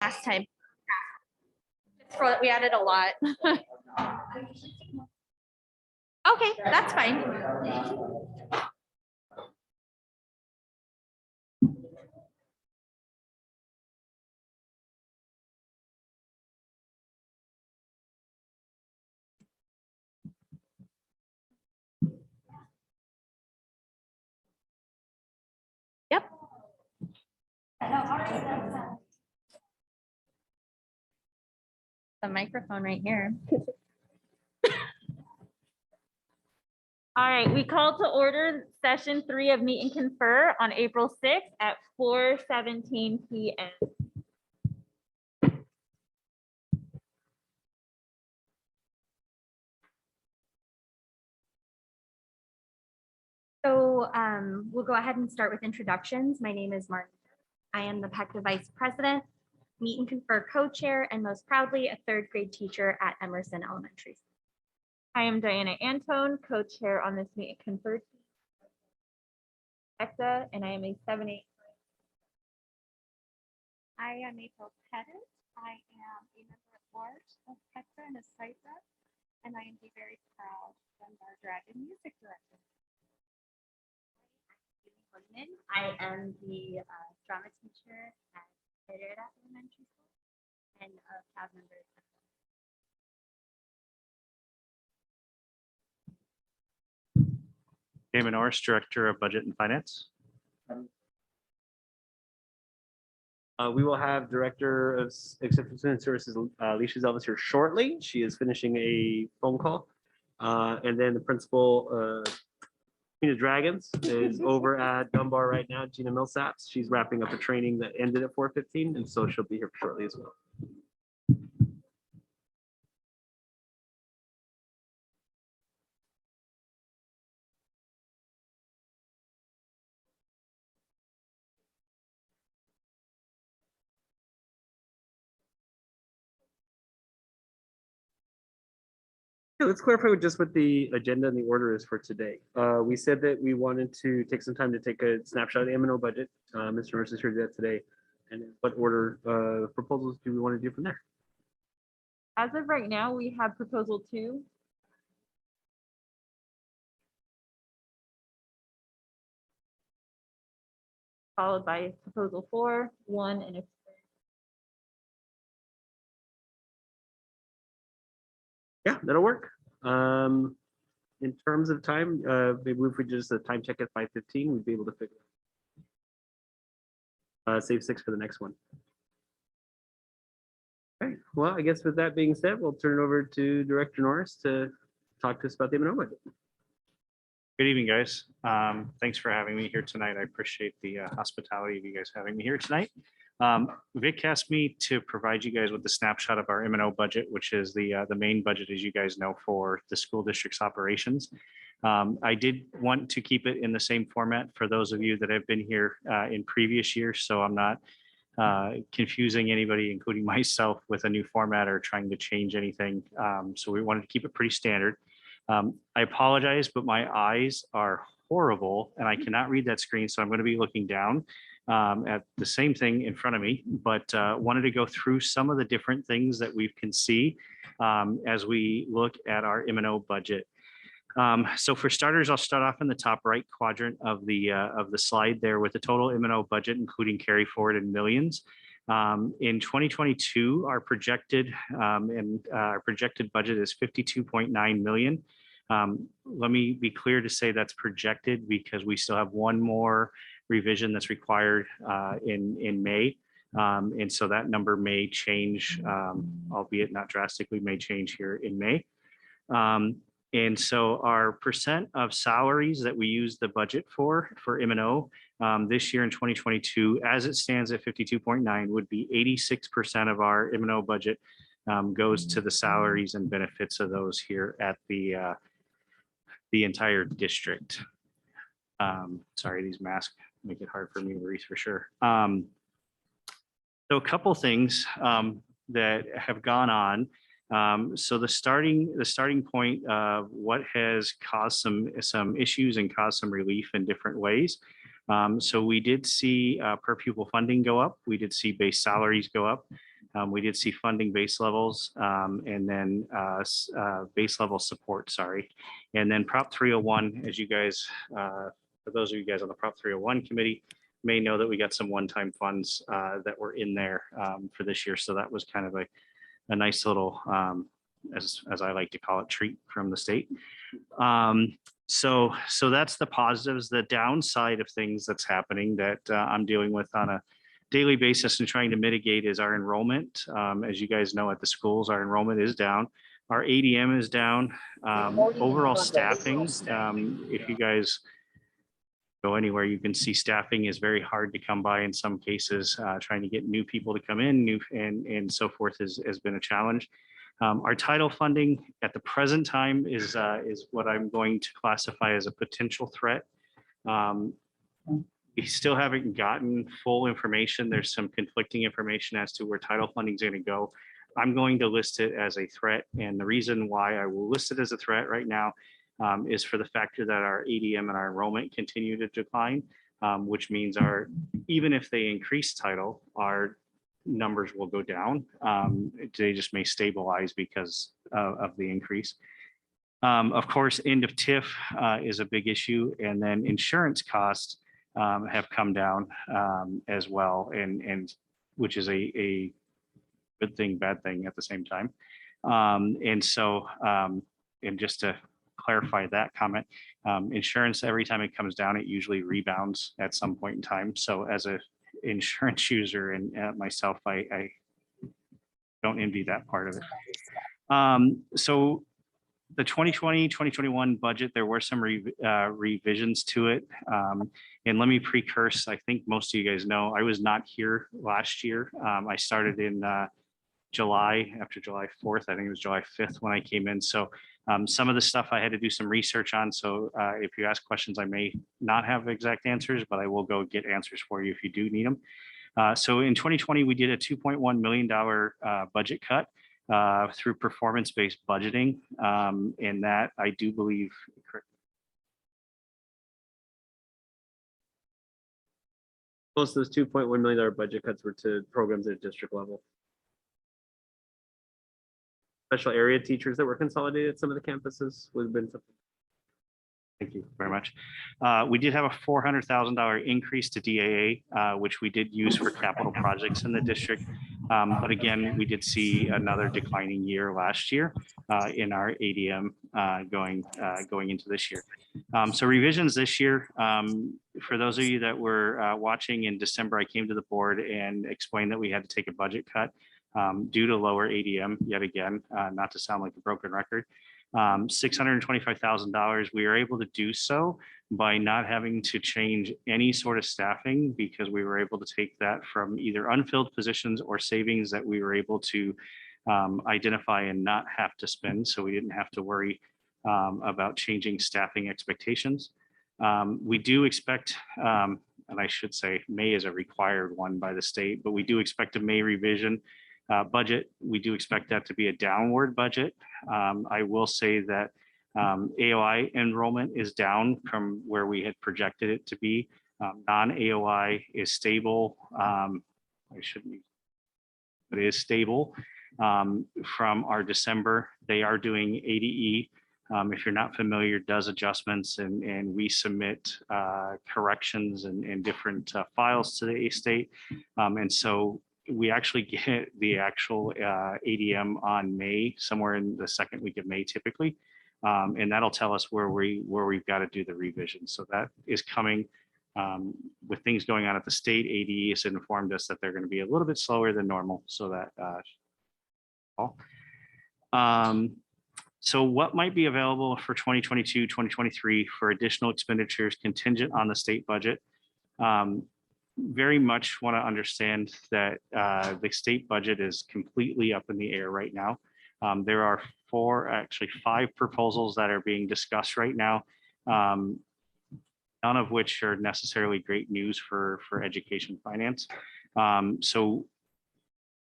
last time. We added a lot. Okay, that's fine. Yep. The microphone right here. All right, we call to order session 3 of Meet and Confer on April 6th at 4:17 p.m. So we'll go ahead and start with introductions. My name is Martin. I am the PECTA Vice President, Meet and Confer Co-Chair, and most proudly a 3rd grade teacher at Emerson Elementary School. I am Diana Antone, Co-Chair on this Meet and Confer Team, PECTA, and I am a 7-8. I am April Pettit. I am a member at large of PECTA and a site rep, and I am the very proud Dunbar Dragon music director. I am the drama teacher at Herrera Elementary School and a CAB member. Damon Norris, Director of Budget and Finance. We will have Director of Acceptance and Services, Alicia Zelvis, here shortly. She is finishing a phone call. And then the principal, Gina Dragons, is over at Dunbar right now, Gina Millsaps. She's wrapping up a training that ended at 4:15, and so she'll be here shortly as well. Yeah, let's clarify just what the agenda and the order is for today. We said that we wanted to take some time to take a snapshot of the M&O budget. Mr. Mercer is here to do that today. And what order proposals do we want to do from there? As of right now, we have proposal 2. Followed by proposal 4, 1, and a Yeah, that'll work. In terms of time, maybe if we just a time check at 5:15, we'd be able to figure out. Save 6 for the next one. Okay, well, I guess with that being said, we'll turn it over to Director Norris to talk to us about the M&O budget. Good evening, guys. Thanks for having me here tonight. I appreciate the hospitality of you guys having me here tonight. Vic asked me to provide you guys with the snapshot of our M&O budget, which is the main budget, as you guys know, for the school district's operations. I did want to keep it in the same format for those of you that have been here in previous years, so I'm not confusing anybody, including myself, with a new format or trying to change anything. So we wanted to keep it pretty standard. I apologize, but my eyes are horrible and I cannot read that screen, so I'm going to be looking down at the same thing in front of me, but wanted to go through some of the different things that we can see as we look at our M&O budget. So for starters, I'll start off in the top right quadrant of the slide there with the total M&O budget, including carry forward in millions. In 2022, our projected budget is 52.9 million. Let me be clear to say that's projected because we still have one more revision that's required in May. And so that number may change, albeit not drastically, may change here in May. And so our percent of salaries that we use the budget for M&O this year in 2022, as it stands at 52.9, would be 86% of our M&O budget goes to the salaries and benefits of those here at the entire district. Sorry, these masks make it hard for me to read for sure. So a couple things that have gone on. So the starting point of what has caused some issues and caused some relief in different ways. So we did see per pupil funding go up. We did see base salaries go up. We did see funding base levels and then base level support, sorry. And then Prop 301, as you guys, for those of you guys on the Prop 301 committee, may know that we got some one-time funds that were in there for this year. So that was kind of a nice little, as I like to call it, treat from the state. So that's the positives. The downside of things that's happening that I'm dealing with on a daily basis and trying to mitigate is our enrollment. As you guys know, at the schools, our enrollment is down. Our ADM is down. Overall staffing, if you guys go anywhere, you can see staffing is very hard to come by in some cases. Trying to get new people to come in, and so forth has been a challenge. Our title funding at the present time is what I'm going to classify as a potential threat. We still haven't gotten full information. There's some conflicting information as to where title funding is going to go. I'm going to list it as a threat. And the reason why I will list it as a threat right now is for the factor that our ADM and our enrollment continue to decline, which means even if they increase title, our numbers will go down. They just may stabilize because of the increase. Of course, end of TIF is a big issue. And then insurance costs have come down as well, and which is a good thing, bad thing at the same time. And so, and just to clarify that comment, insurance, every time it comes down, it usually rebounds at some point in time. So as a insurance user and myself, I don't envy that part of it. So the 2020-2021 budget, there were some revisions to it. And let me precurse, I think most of you guys know, I was not here last year. I started in July, after July 4th, I think it was July 5th when I came in. So some of the stuff I had to do some research on. So if you ask questions, I may not have exact answers, but I will go get answers for you if you do need them. So in 2020, we did a $2.1 million budget cut through performance-based budgeting. And that I do believe, Most of those $2.1 million budget cuts were to programs at district level. Special area teachers that were consolidated at some of the campuses would have been something. thank you very much. We did have a $400,000 increase to DAA, which we did use for capital projects in the district. But again, we did see another declining year last year in our ADM going into this year. So revisions this year, for those of you that were watching in December, I came to the board and explained that we had to take a budget cut due to lower ADM yet again, not to sound like a broken record. $625,000, we were able to do so by not having to change any sort of staffing because we were able to take that from either unfilled positions or savings that we were able to identify and not have to spend. So we didn't have to worry about changing staffing expectations. We do expect, and I should say May is a required one by the state, but we do expect a May revision budget. We do expect that to be a downward budget. I will say that AOI enrollment is down from where we had projected it to be. Non-AOI is stable. I shouldn't, but it is stable from our December. They are doing ADE. If you're not familiar, does adjustments and we submit corrections and different files to the state. And so we actually get the actual ADM on May, somewhere in the second week of May typically. And that'll tell us where we've got to do the revision. So that is coming with things going on at the state. ADE has informed us that they're going to be a little bit slower than normal. So that so what might be available for 2022, 2023 for additional expenditures contingent on the state budget? Very much want to understand that the state budget is completely up in the air right now. There are actually five proposals that are being discussed right now, none of which are necessarily great news for education finance. So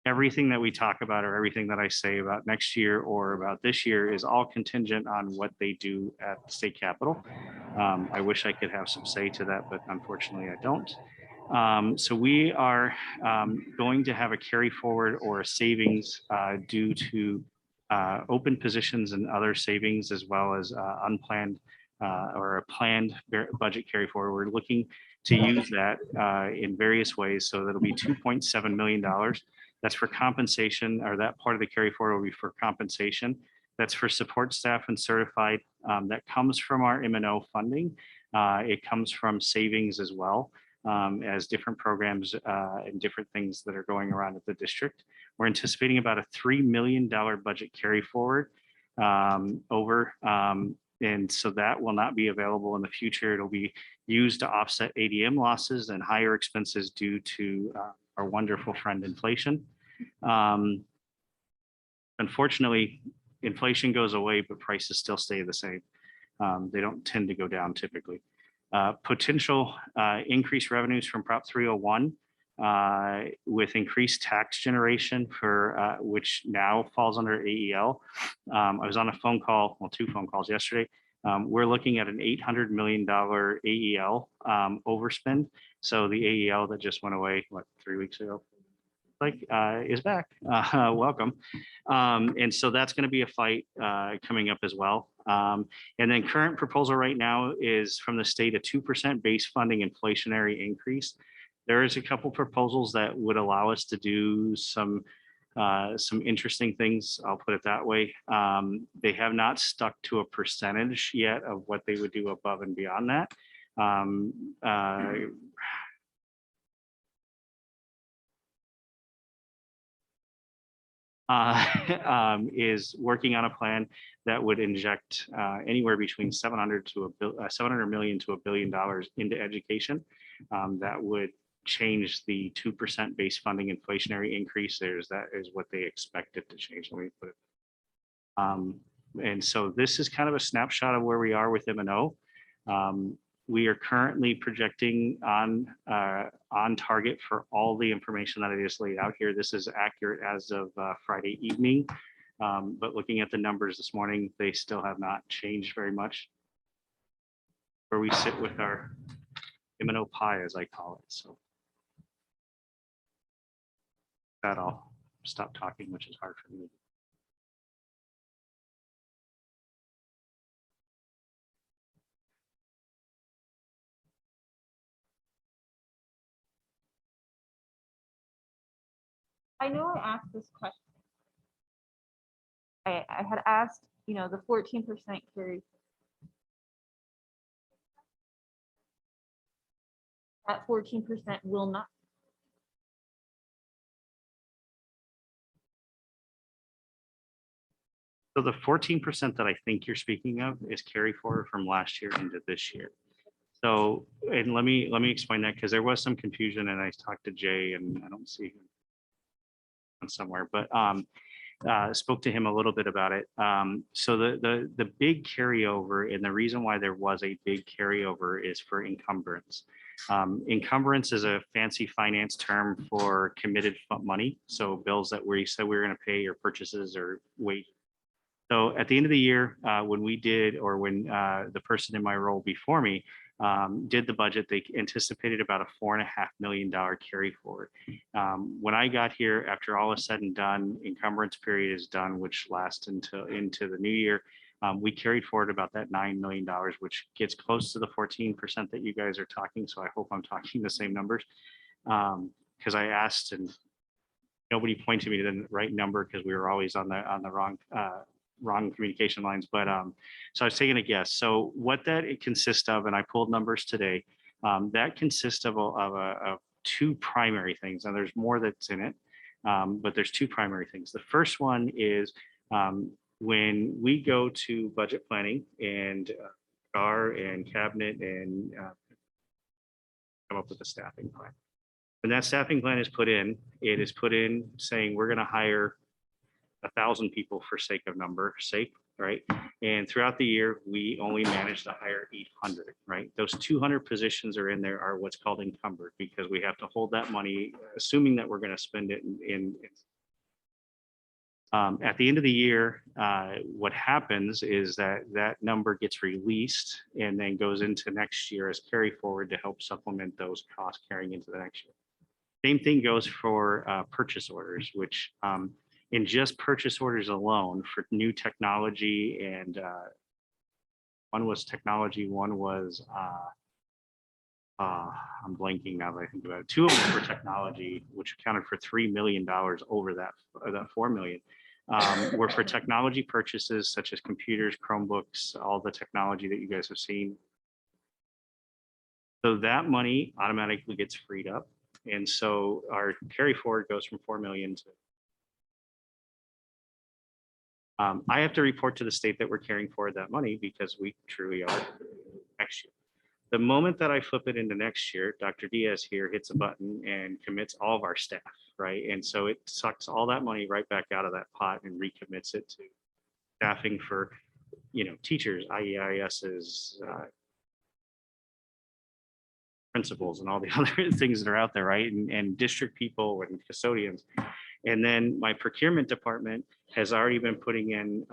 everything that we talk about or everything that I say about next year or about this year is all contingent on what they do at the state capitol. I wish I could have some say to that, but unfortunately I don't. So we are going to have a carry forward or a savings due to open positions and other savings, as well as unplanned or a planned budget carry forward. We're looking to use that in various ways. So that'll be $2.7 million. That's for compensation, or that part of the carry forward will be for compensation. That's for support staff and certified. That comes from our M&O funding. It comes from savings as well, as different programs and different things that are going around at the district. We're anticipating about a $3 million budget carry forward over. And so that will not be available in the future. It'll be used to offset ADM losses and higher expenses due to our wonderful friend inflation. Unfortunately, inflation goes away, but prices still stay the same. They don't tend to go down typically. Potential increased revenues from Prop 301 with increased tax generation for which now falls under AEL. I was on a phone call, well, 2 phone calls yesterday. We're looking at an $800 million AEL overspend. So the AEL that just went away, what, 3 weeks ago? Is back. Welcome. And so that's going to be a fight coming up as well. And then current proposal right now is from the state a 2% base funding inflationary increase. There is a couple proposals that would allow us to do some interesting things. I'll put it that way. They have not stuck to a percentage yet of what they would do above and beyond that. Is working on a plan that would inject anywhere between 700 million to $1 billion into education. That would change the 2% base funding inflationary increase. That is what they expect it to change. Let me put it. And so this is kind of a snapshot of where we are with M&O. We are currently projecting on target for all the information that I just laid out here. This is accurate as of Friday evening, but looking at the numbers this morning, they still have not changed very much. Where we sit with our M&O pie, as I call it. So that I'll stop talking, which is hard for me. I know I asked this question. I had asked, the 14% carry. That 14% will not. So the 14% that I think you're speaking of is carry forward from last year into this year. So, and let me explain that, because there was some confusion, and I talked to Jay, and I don't see him somewhere, but spoke to him a little bit about it. So the big carryover, and the reason why there was a big carryover, is for encumbrance. Encumbrance is a fancy finance term for committed money. So bills that we said we were going to pay, or purchases, or wait. So at the end of the year, when we did, or when the person in my role before me did the budget, they anticipated about a $4.5 million carry forward. When I got here, after all is said and done, encumbrance period is done, which lasts into the new year. We carried forward about that $9 million, which gets close to the 14% that you guys are talking. So I hope I'm talking the same numbers, because I asked and nobody pointed me to the right number, because we were always on the wrong communication lines. But so I was taking a guess. So what that it consists of, and I pulled numbers today, that consists of 2 primary things. And there's more that's in it, but there's 2 primary things. The first one is when we go to budget planning and cabinet and come up with a staffing plan. When that staffing plan is put in, it is put in saying we're going to hire 1,000 people for sake of sake, right? And throughout the year, we only manage to hire 800, right? Those 200 positions are in there, are what's called encumbered, because we have to hold that money, assuming that we're going to spend it in At the end of the year, what happens is that that number gets released and then goes into next year as carry forward to help supplement those costs carrying into the next year. Same thing goes for purchase orders, which in just purchase orders alone for new technology and one was technology, one was I'm blanking now that I think about it. Two of them were technology, which accounted for $3 million over that 4 million. Were for technology purchases such as computers, Chromebooks, all the technology that you guys have seen. So that money automatically gets freed up. And so our carry forward goes from 4 million to I have to report to the state that we're carrying forward that money because we truly are next year. The moment that I flip it into next year, Dr. Diaz here hits a button and commits all of our staff, right? And so it sucks all that money right back out of that pot and recommits it to staffing for, teachers, IEISs, principals, and all the other things that are out there, right? And district people and custodians. And then my procurement department has already been putting in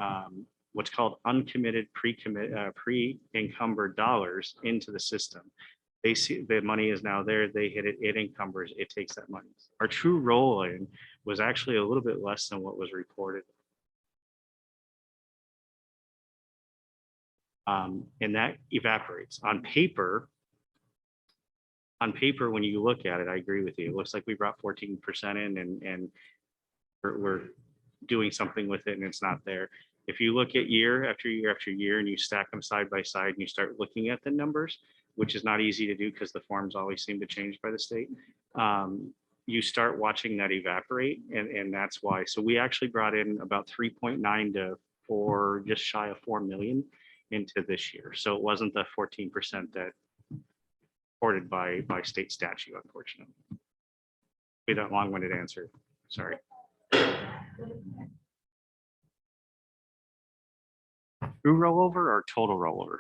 what's called uncommitted pre-encumbered dollars into the system. They see the money is now there, they hit it, it encumbers, it takes that money. Our true roll in was actually a little bit less than what was reported. And that evaporates. On paper, when you look at it, I agree with you. It looks like we brought 14% in and we're doing something with it and it's not there. If you look at year after year after year and you stack them side by side and you start looking at the numbers, which is not easy to do because the forms always seem to change by the state, you start watching that evaporate and that's why. So we actually brought in about 3.9 to 4, just shy of 4 million into this year. So it wasn't the 14% that reported by state statute, unfortunately. Be that long-winded answer. Sorry. True rollover or total rollover?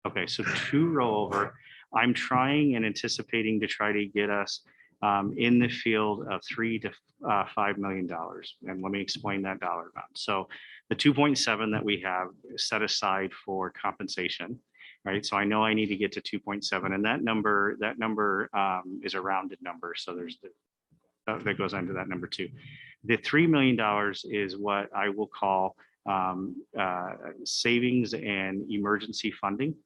Okay, so true rollover. I'm trying and anticipating to try to get us in the field of $3 to $5 million. And let me explain that dollar amount. So the 2.7 that we have set aside for compensation, right? So I know I need to get to 2.7, and that number is a rounded number. So there's that goes under that number too. The $3 million is what I will call savings and emergency funding,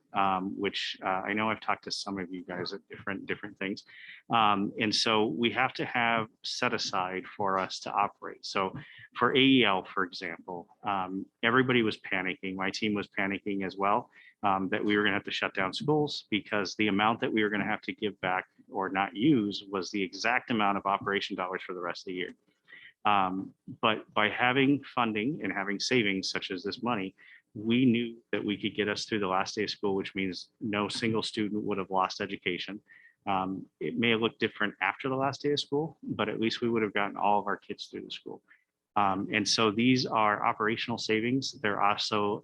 which I know I've talked to some of you guys at different things. And so we have to have set aside for us to operate. So for AEL, for example, everybody was panicking. My team was panicking as well, that we were going to have to shut down schools because the amount that we were going to have to give back or not use was the exact amount of operation dollars for the rest of the year. But by having funding and having savings such as this money, we knew that we could get us through the last day of school, which means no single student would have lost education. It may have looked different after the last day of school, but at least we would have gotten all of our kids through the school. And so these are operational savings. They're also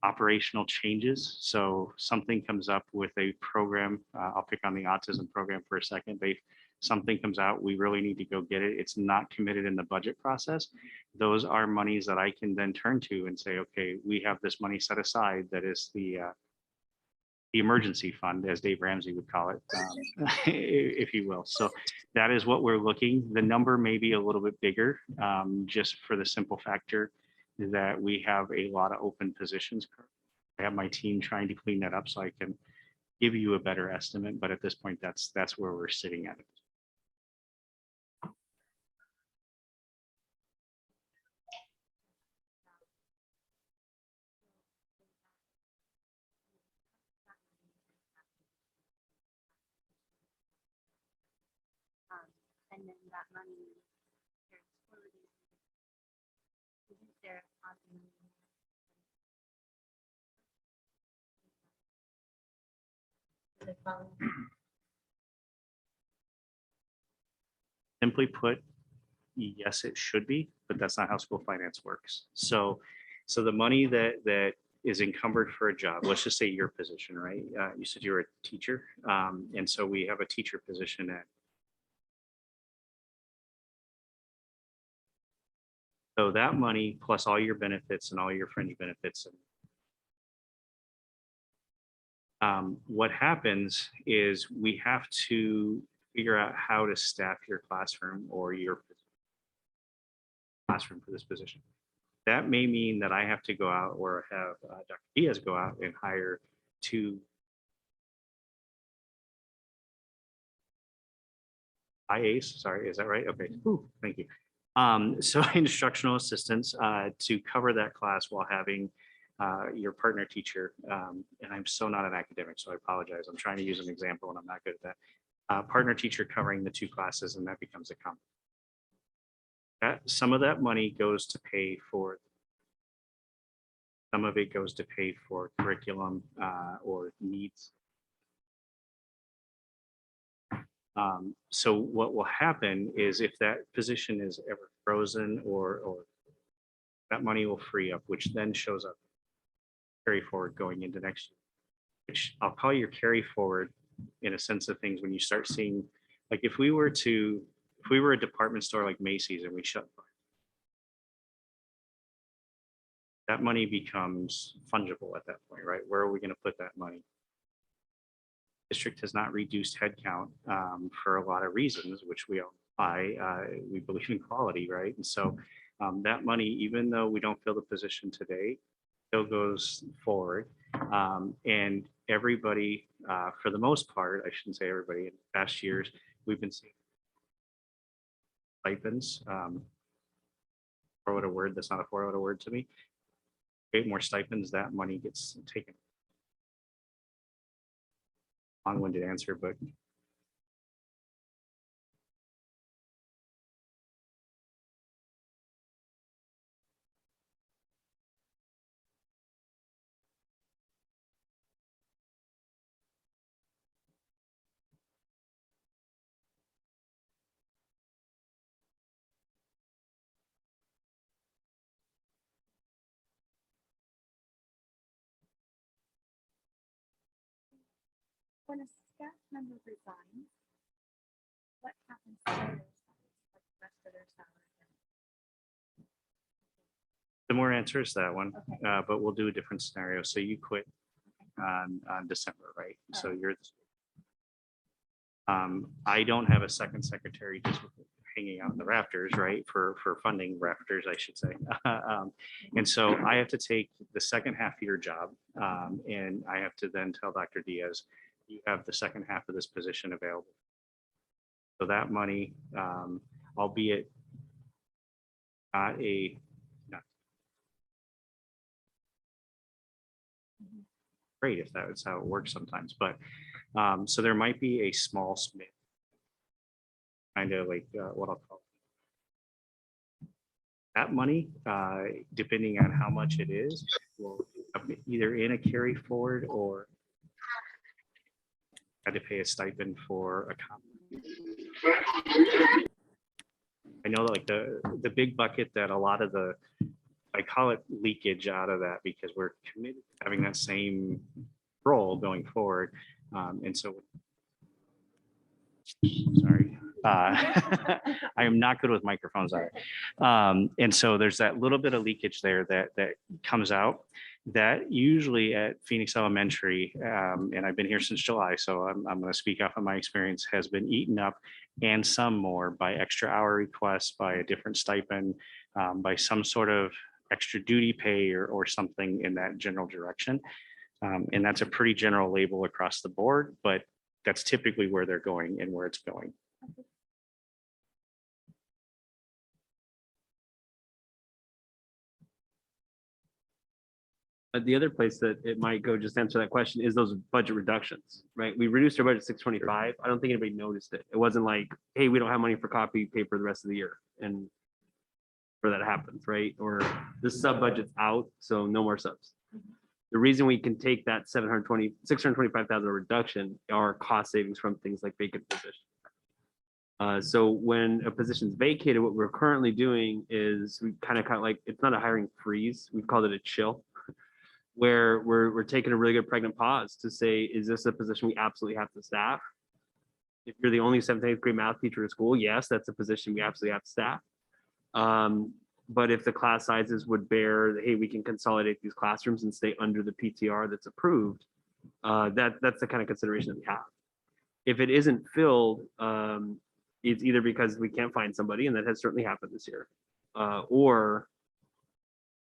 operational changes. So something comes up with a program, I'll pick on the autism program for a second. Something comes out, we really need to go get it. It's not committed in the budget process. Those are monies that I can then turn to and say, okay, we have this money set aside that is the emergency fund, as Dave Ramsey would call it, if you will. So that is what we're looking. The number may be a little bit bigger, just for the simple factor that we have a lot of open positions. I have my team trying to clean that up so I can give you a better estimate, but at this point, that's where we're sitting at it. And then that money transferred. Isn't there Simply put, yes, it should be, but that's not how school finance works. So the money that is encumbered for a job, let's just say your position, right? You said you're a teacher. And so we have a teacher position at So that money plus all your benefits and all your fringe benefits. What happens is we have to figure out how to staff your classroom or your classroom for this position. That may mean that I have to go out or have Dr. Diaz go out and hire two IAs, sorry, is that right? Okay, Ooh, thank you. So instructional assistants to cover that class while having your partner teacher, and I'm so not an academic, so I apologize. I'm trying to use an example and I'm not good at that. Partner teacher covering the two classes, and that becomes a common. Some of that money goes to pay for, some of it goes to pay for curriculum or needs. So what will happen is if that position is ever frozen or that money will free up, which then shows up carry forward going into next year, which I'll call your carry forward in a sense of things when you start seeing, like if we were a department store like Macy's and we shut, that money becomes fungible at that point, right? Where are we going to put that money? District has not reduced headcount for a lot of reasons, which we believe in quality, right? And so that money, even though we don't fill the position today, still goes forward. And everybody, for the most part, I shouldn't say everybody, in past years, we've been seeing stipends. Four-letter word, that's not a four-letter word to me. Create more stipends, that money gets taken. Long-winded answer, but When a staff member resigns, what happens to their salaries, like the rest of their salary? the more answers that one, Okay. but we'll do a different scenario. So you quit on December, right? So you're, I don't have a second secretary just hanging out in the rafters, right? For funding rafters, I should say. And so I have to take the second half of your job, and I have to then tell Dr. Diaz, you have the second half of this position available. So that money, albeit not great if that's how it works sometimes, but so there might be a small smith, kind of like what I'll call that money, depending on how much it is, will either in a carry forward or had to pay a stipend for a I know like the big bucket that a lot of the, I call it leakage out of that because we're committed to having that same role going forward. And so, sorry, I am not good with microphones. And so there's that little bit of leakage there that comes out that usually at Phoenix Elementary, and I've been here since July, so I'm going to speak off of my experience, has been eaten up and some more by extra hour requests, by a different stipend, by some sort of extra duty pay or something in that general direction. And that's a pretty general label across the board, but that's typically where they're going and where it's going. The other place that it might go, just to answer that question, is those budget reductions, right? We reduced our budget 625. I don't think anybody noticed it. It wasn't like, hey, we don't have money for copy paper the rest of the year. And where that happens, right? Or the sub budget's out, so no more subs. The reason we can take that 625,000 reduction are cost savings from things like vacant positions. So when a position's vacated, what we're currently doing is we kind of like, it's not a hiring freeze. We've called it a chill, where we're taking a really good pregnant pause to say, is this a position we absolutely have to staff? If you're the only 7th, 8th grade math teacher in school, yes, that's a position we absolutely have to staff. But if the class sizes would bear, hey, we can consolidate these classrooms and stay under the PTR that's approved, that's the kind of consideration that we have. If it isn't filled, it's either because we can't find somebody, and that has certainly happened this year, or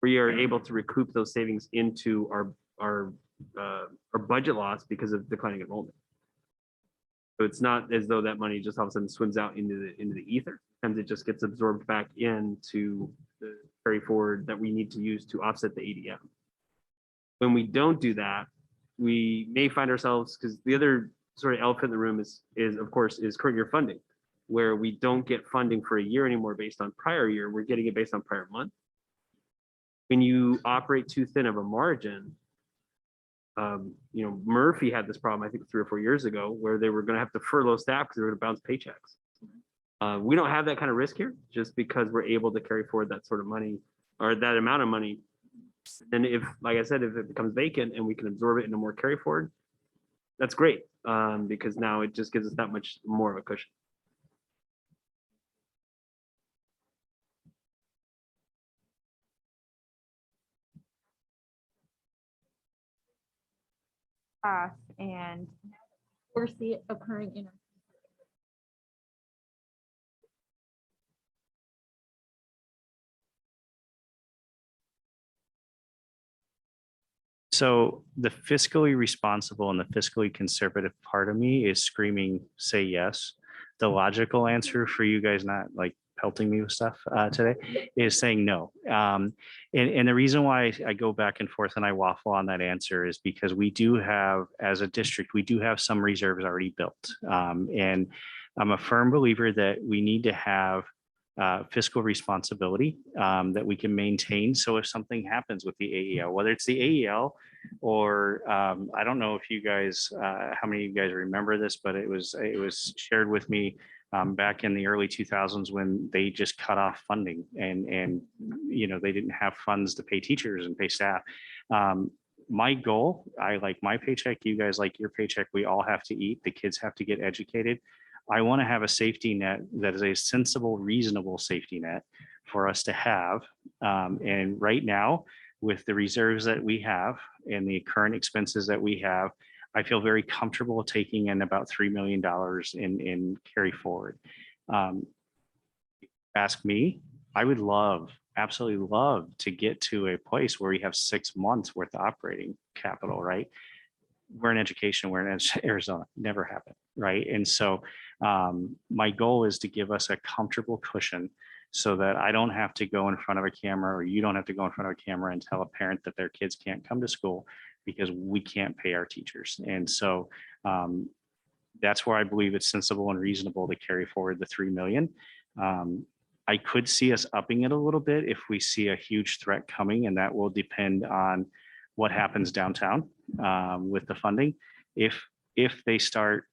we are able to recoup those savings into our budget loss because of declining enrollment. So it's not as though that money just all of a sudden swims out into the ether. Sometimes it just gets absorbed back into the carry forward that we need to use to offset the ADM. When we don't do that, we may find ourselves, because the other sort of elephant in the room is of course current year funding, where we don't get funding for a year anymore based on prior year. We're getting it based on prior month. When you operate too thin of a margin, Murphy had this problem, I think 3 or 4 years ago, where they were going to have to furlough staff because they were going to bounce paychecks. We don't have that kind of risk here, just because we're able to carry forward that sort of money or that amount of money. And if, like I said, if it becomes vacant and we can absorb it in a more carry forward, that's great, because now it just gives us that much more of a cushion. And foresee it occurring in. So the fiscally responsible and the fiscally conservative part of me is screaming, say yes. The logical answer for you guys not like pelting me with stuff today is saying no. And the reason why I go back and forth and I waffle on that answer is because we do have, as a district, we do have some reserves already built. And I'm a firm believer that we need to have fiscal responsibility that we can maintain. So if something happens with the AEL, whether it's the AEL or I don't know if you guys, how many of you guys remember this, but it was shared with me back in the early 2000s when they just cut off funding and they didn't have funds to pay teachers and pay staff. My goal, I like my paycheck, you guys like your paycheck, we all have to eat, the kids have to get educated. I want to have a safety net that is a sensible, reasonable safety net for us to have. And right now, with the reserves that we have and the current expenses that we have, I feel very comfortable taking in about $3 million in carry forward. Ask me, I would absolutely love to get to a place where we have 6 months worth of operating capital, right? We're in education, we're in Arizona, never happened, right? And so my goal is to give us a comfortable cushion so that I don't have to go in front of a camera, or you don't have to go in front of a camera and tell a parent that their kids can't come to school because we can't pay our teachers. And so that's where I believe it's sensible and reasonable to carry forward the 3 million. I could see us upping it a little bit if we see a huge threat coming, and that will depend on what happens downtown with the funding. If they start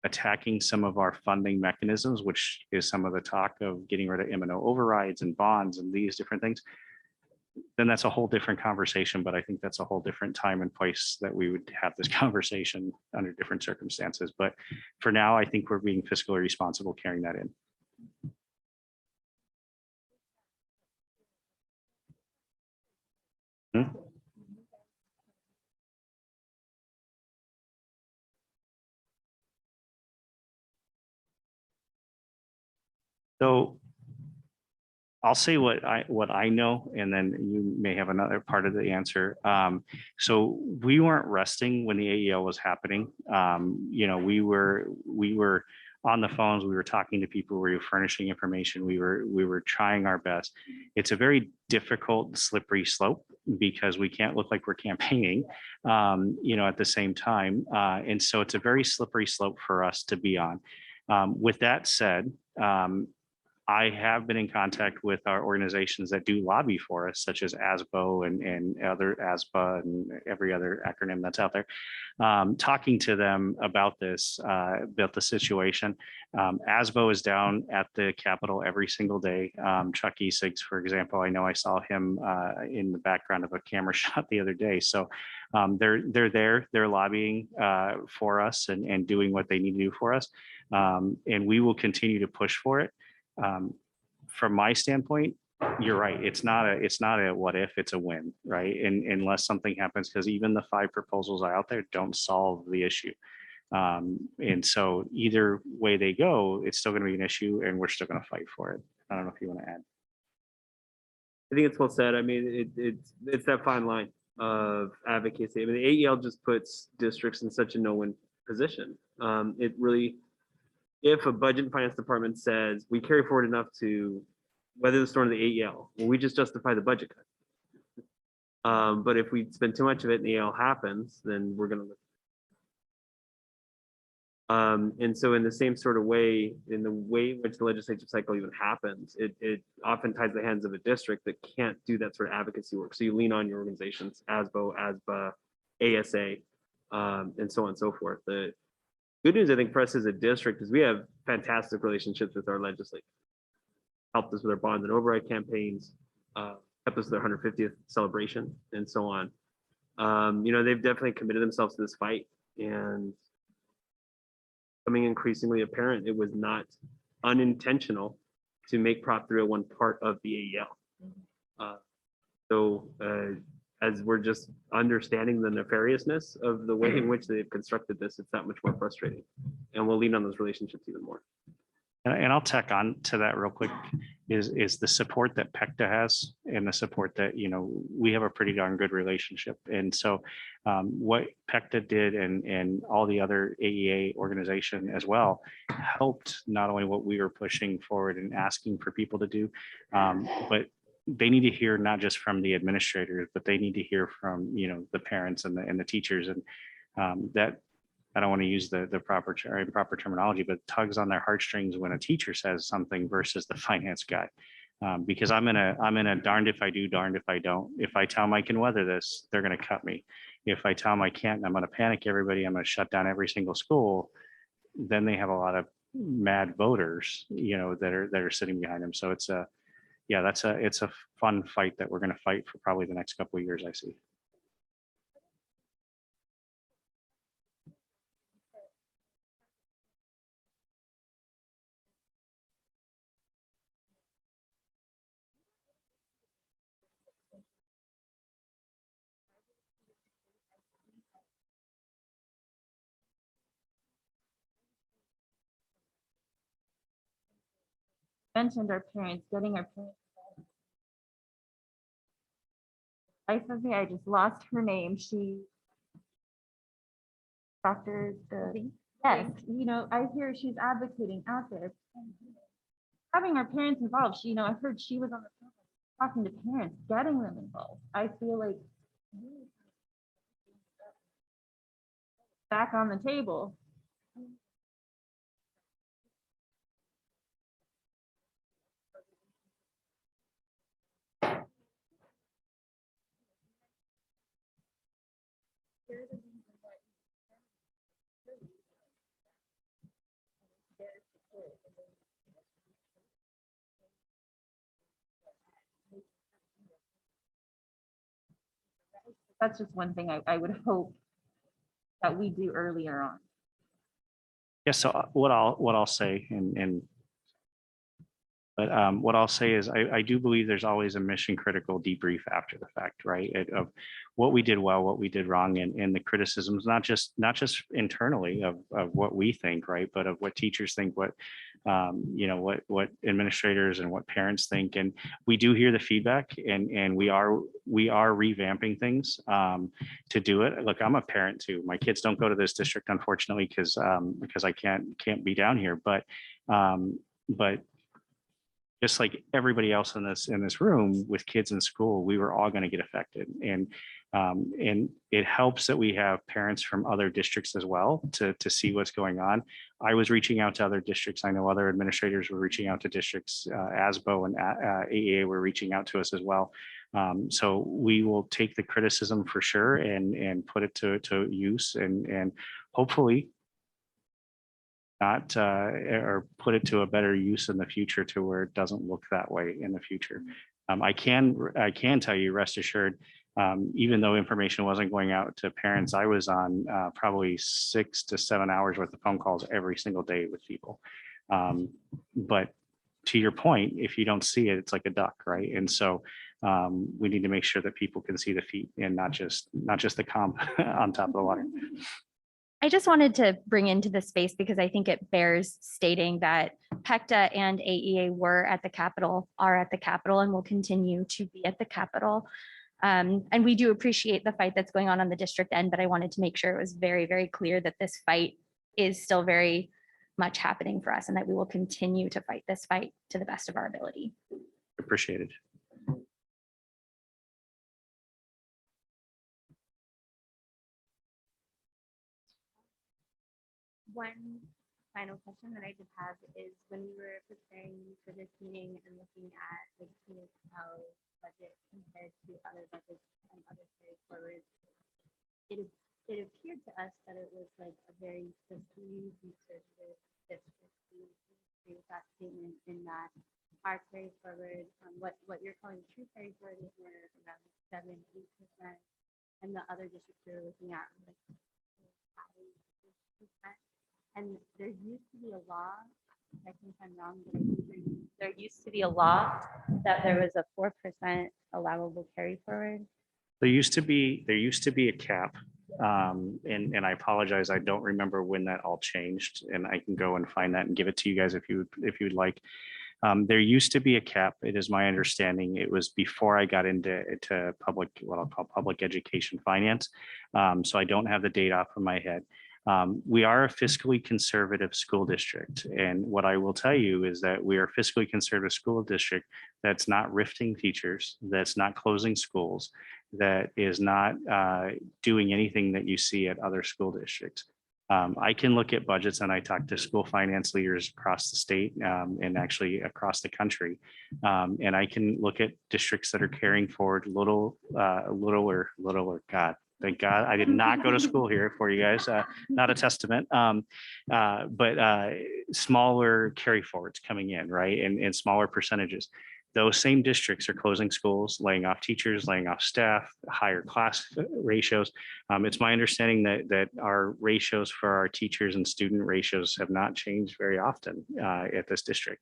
attacking some of our funding mechanisms, which is some of the talk of getting rid of M&O overrides and bonds and these different things, then that's a whole different conversation. But I think that's a whole different time and place that we would have this conversation under different circumstances. But for now, I think we're being fiscally responsible carrying that in. So I'll say what I know, and then you may have another part of the answer. So we weren't resting when the AEL was happening. We were on the phones, we were talking to people, we were furnishing information, we were trying our best. It's a very difficult, slippery slope because we can't look like we're campaigning, at the same time. And so it's a very slippery slope for us to be on. With that said, I have been in contact with our organizations that do lobby for us, such as ASBO and other ASBA and every other acronym that's out there, talking to them about about the situation. ASBO is down at the Capitol every single day. Chuck Esigs, for example, I know I saw him in the background of a camera shot the other day. So they're there, they're lobbying for us and doing what they need to do for us. And we will continue to push for it. From my standpoint, you're right. It's not a what if, it's a when, right? And unless something happens, because even the 5 proposals out there don't solve the issue. And so either way they go, it's still going to be an issue and we're still going to fight for it. I don't know if you want to add. I think it's well said. I mean, it's that fine line of advocacy. I mean, the AEL just puts districts in such a no-win position. It really, if a budget and finance department says we carry forward enough to weather the storm of the AEL, well, we just justify the budget cut. But if we spend too much of it and the AEL happens, then we're going to. And so in the same sort of way, in the way in which the legislative cycle even happens, it often ties the hands of a district that can't do that sort of advocacy work. So you lean on your organizations, ASBO, ASBA, ASA, and so on and so forth. The good news, I think, for us as a district is we have fantastic relationships with our legislators. Helped us with our bonds and override campaigns, helped us with their 150th celebration, and so on. You know, they've definitely committed themselves to this fight, and becoming increasingly apparent it was not unintentional to make Prop 301 part of the AEL. As we're just understanding the nefariousness of the way in which they've constructed this, it's that much more frustrating. And we'll lean on those relationships even more. And I'll tack on to that real quick is the support that PECTA has and the support that, you know, we have a pretty darn good relationship. And so what PECTA did and all the other AEA organization as well helped not only what we were pushing forward and asking for people to do, but they need to hear not just from the administrators, but they need to hear from, you know, the parents and the teachers. And that, I don't want to use the proper terminology, but tugs on their heartstrings when a teacher says something versus the finance guy. Because I'm in a darned if I do, darned if I don't. If I tell them I can weather this, they're going to cut me. If I tell them I can't, I'm going to panic everybody. I'm going to shut down every single school. Then they have a lot of mad voters, you know, that are sitting behind them. So it's it's a fun fight that we're going to fight for probably the next couple of years, I see. Mentioned our parents, getting our parents. Life of me, I just lost her name. She, Dr. Yes, you know, I hear she's advocating out there. Having our parents involved, she, you know, I heard she was on the phone talking to parents, getting them involved. I feel like back on the table. That's just one thing I would hope that we do earlier on. Yeah. So what I'll say what I'll say is I do believe there's always a mission critical debrief after the fact, right? Of what we did well, what we did wrong, and the criticisms, not just internally of what we think, right, but of what teachers think, what you know, what administrators and what parents think. And we do hear the feedback, and we are revamping things to do it. Look, I'm a parent too. My kids don't go to this district, unfortunately, because I can't be down here, but just like everybody else in this room with kids in school, we were all going to get affected. And it helps that we have parents from other districts as well to see what's going on. I was reaching out to other districts. I know other administrators were reaching out to districts. ASBO and AEA were reaching out to us as well. So we will take the criticism for sure and put it to use and hopefully not or put it to a better use in the future to where it doesn't look that way in the future. I can tell you, rest assured, even though information wasn't going out to parents, I was on probably 6 to 7 hours worth of phone calls every single day with people. But to your point, if you don't see it, it's like a duck, right? And so we need to make sure that people can see the feet and not just the comp on top of the water. I just wanted to bring into the space because I think it bears stating that PECTA and AEA were at the Capitol, are at the Capitol, and will continue to be at the Capitol. And we do appreciate the fight that's going on the district end, but I wanted to make sure it was very, very clear that this fight is still very much happening for us and that we will continue to fight this fight to the best of our ability. Appreciated. One final question that I did have is when we were preparing for this meeting and looking at the how budget compared to other budgets and other carry forwards, it appeared to us that it was like a very fiscally conservative district. Do you agree with that statement in that our carry forward, what you're calling true carry forward is more around 7-8%, and the other districts you're looking at like 5%. And there used to be a law, I think I'm wrong, but I think there used to be a law that there was a 4% allowable carry forward. There used to be a cap. And I apologize, I don't remember when that all changed, and I can go and find that and give it to you guys if you would like. There used to be a cap. It is my understanding. It was before I got into public, what I'll call public education finance. So I don't have the date off of my head. We are a fiscally conservative school district. And what I will tell you is that we are a fiscally conservative school district that's not rifting teachers, that's not closing schools, that is not doing anything that you see at other school districts. I can look at budgets, and I talk to school finance leaders across the state and actually across the country. And I can look at districts that are carrying forward little or God. Thank God I did not go to school here for you guys, not a testament, but smaller carry forwards coming in, right? And smaller percentages. Those same districts are closing schools, laying off teachers, laying off staff, higher class ratios. It's my understanding that our ratios for our teachers and student ratios have not changed very often at this district.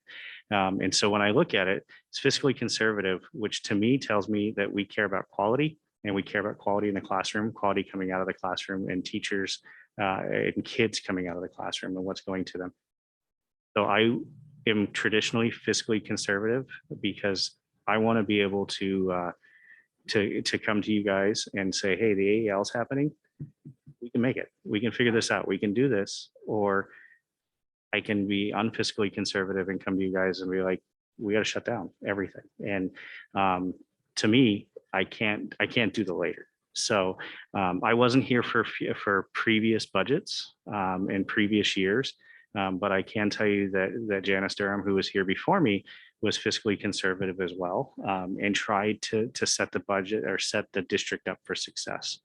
And so when I look at it, it's fiscally conservative, which to me tells me that we care about quality, and we care about quality in the classroom, quality coming out of the classroom, and teachers and kids coming out of the classroom and what's going to them. So I am traditionally fiscally conservative because I want to be able to come to you guys and say, hey, the AEL is happening. We can make it. We can figure this out. We can do this. Or I can be unfiscally conservative and come to you guys and be like, we got to shut down everything. And to me, I can't do the later. So I wasn't here for previous budgets in previous years. But I can tell you that Janice Durham, who was here before me, was fiscally conservative as well, and tried to set the budget or set the district up for success.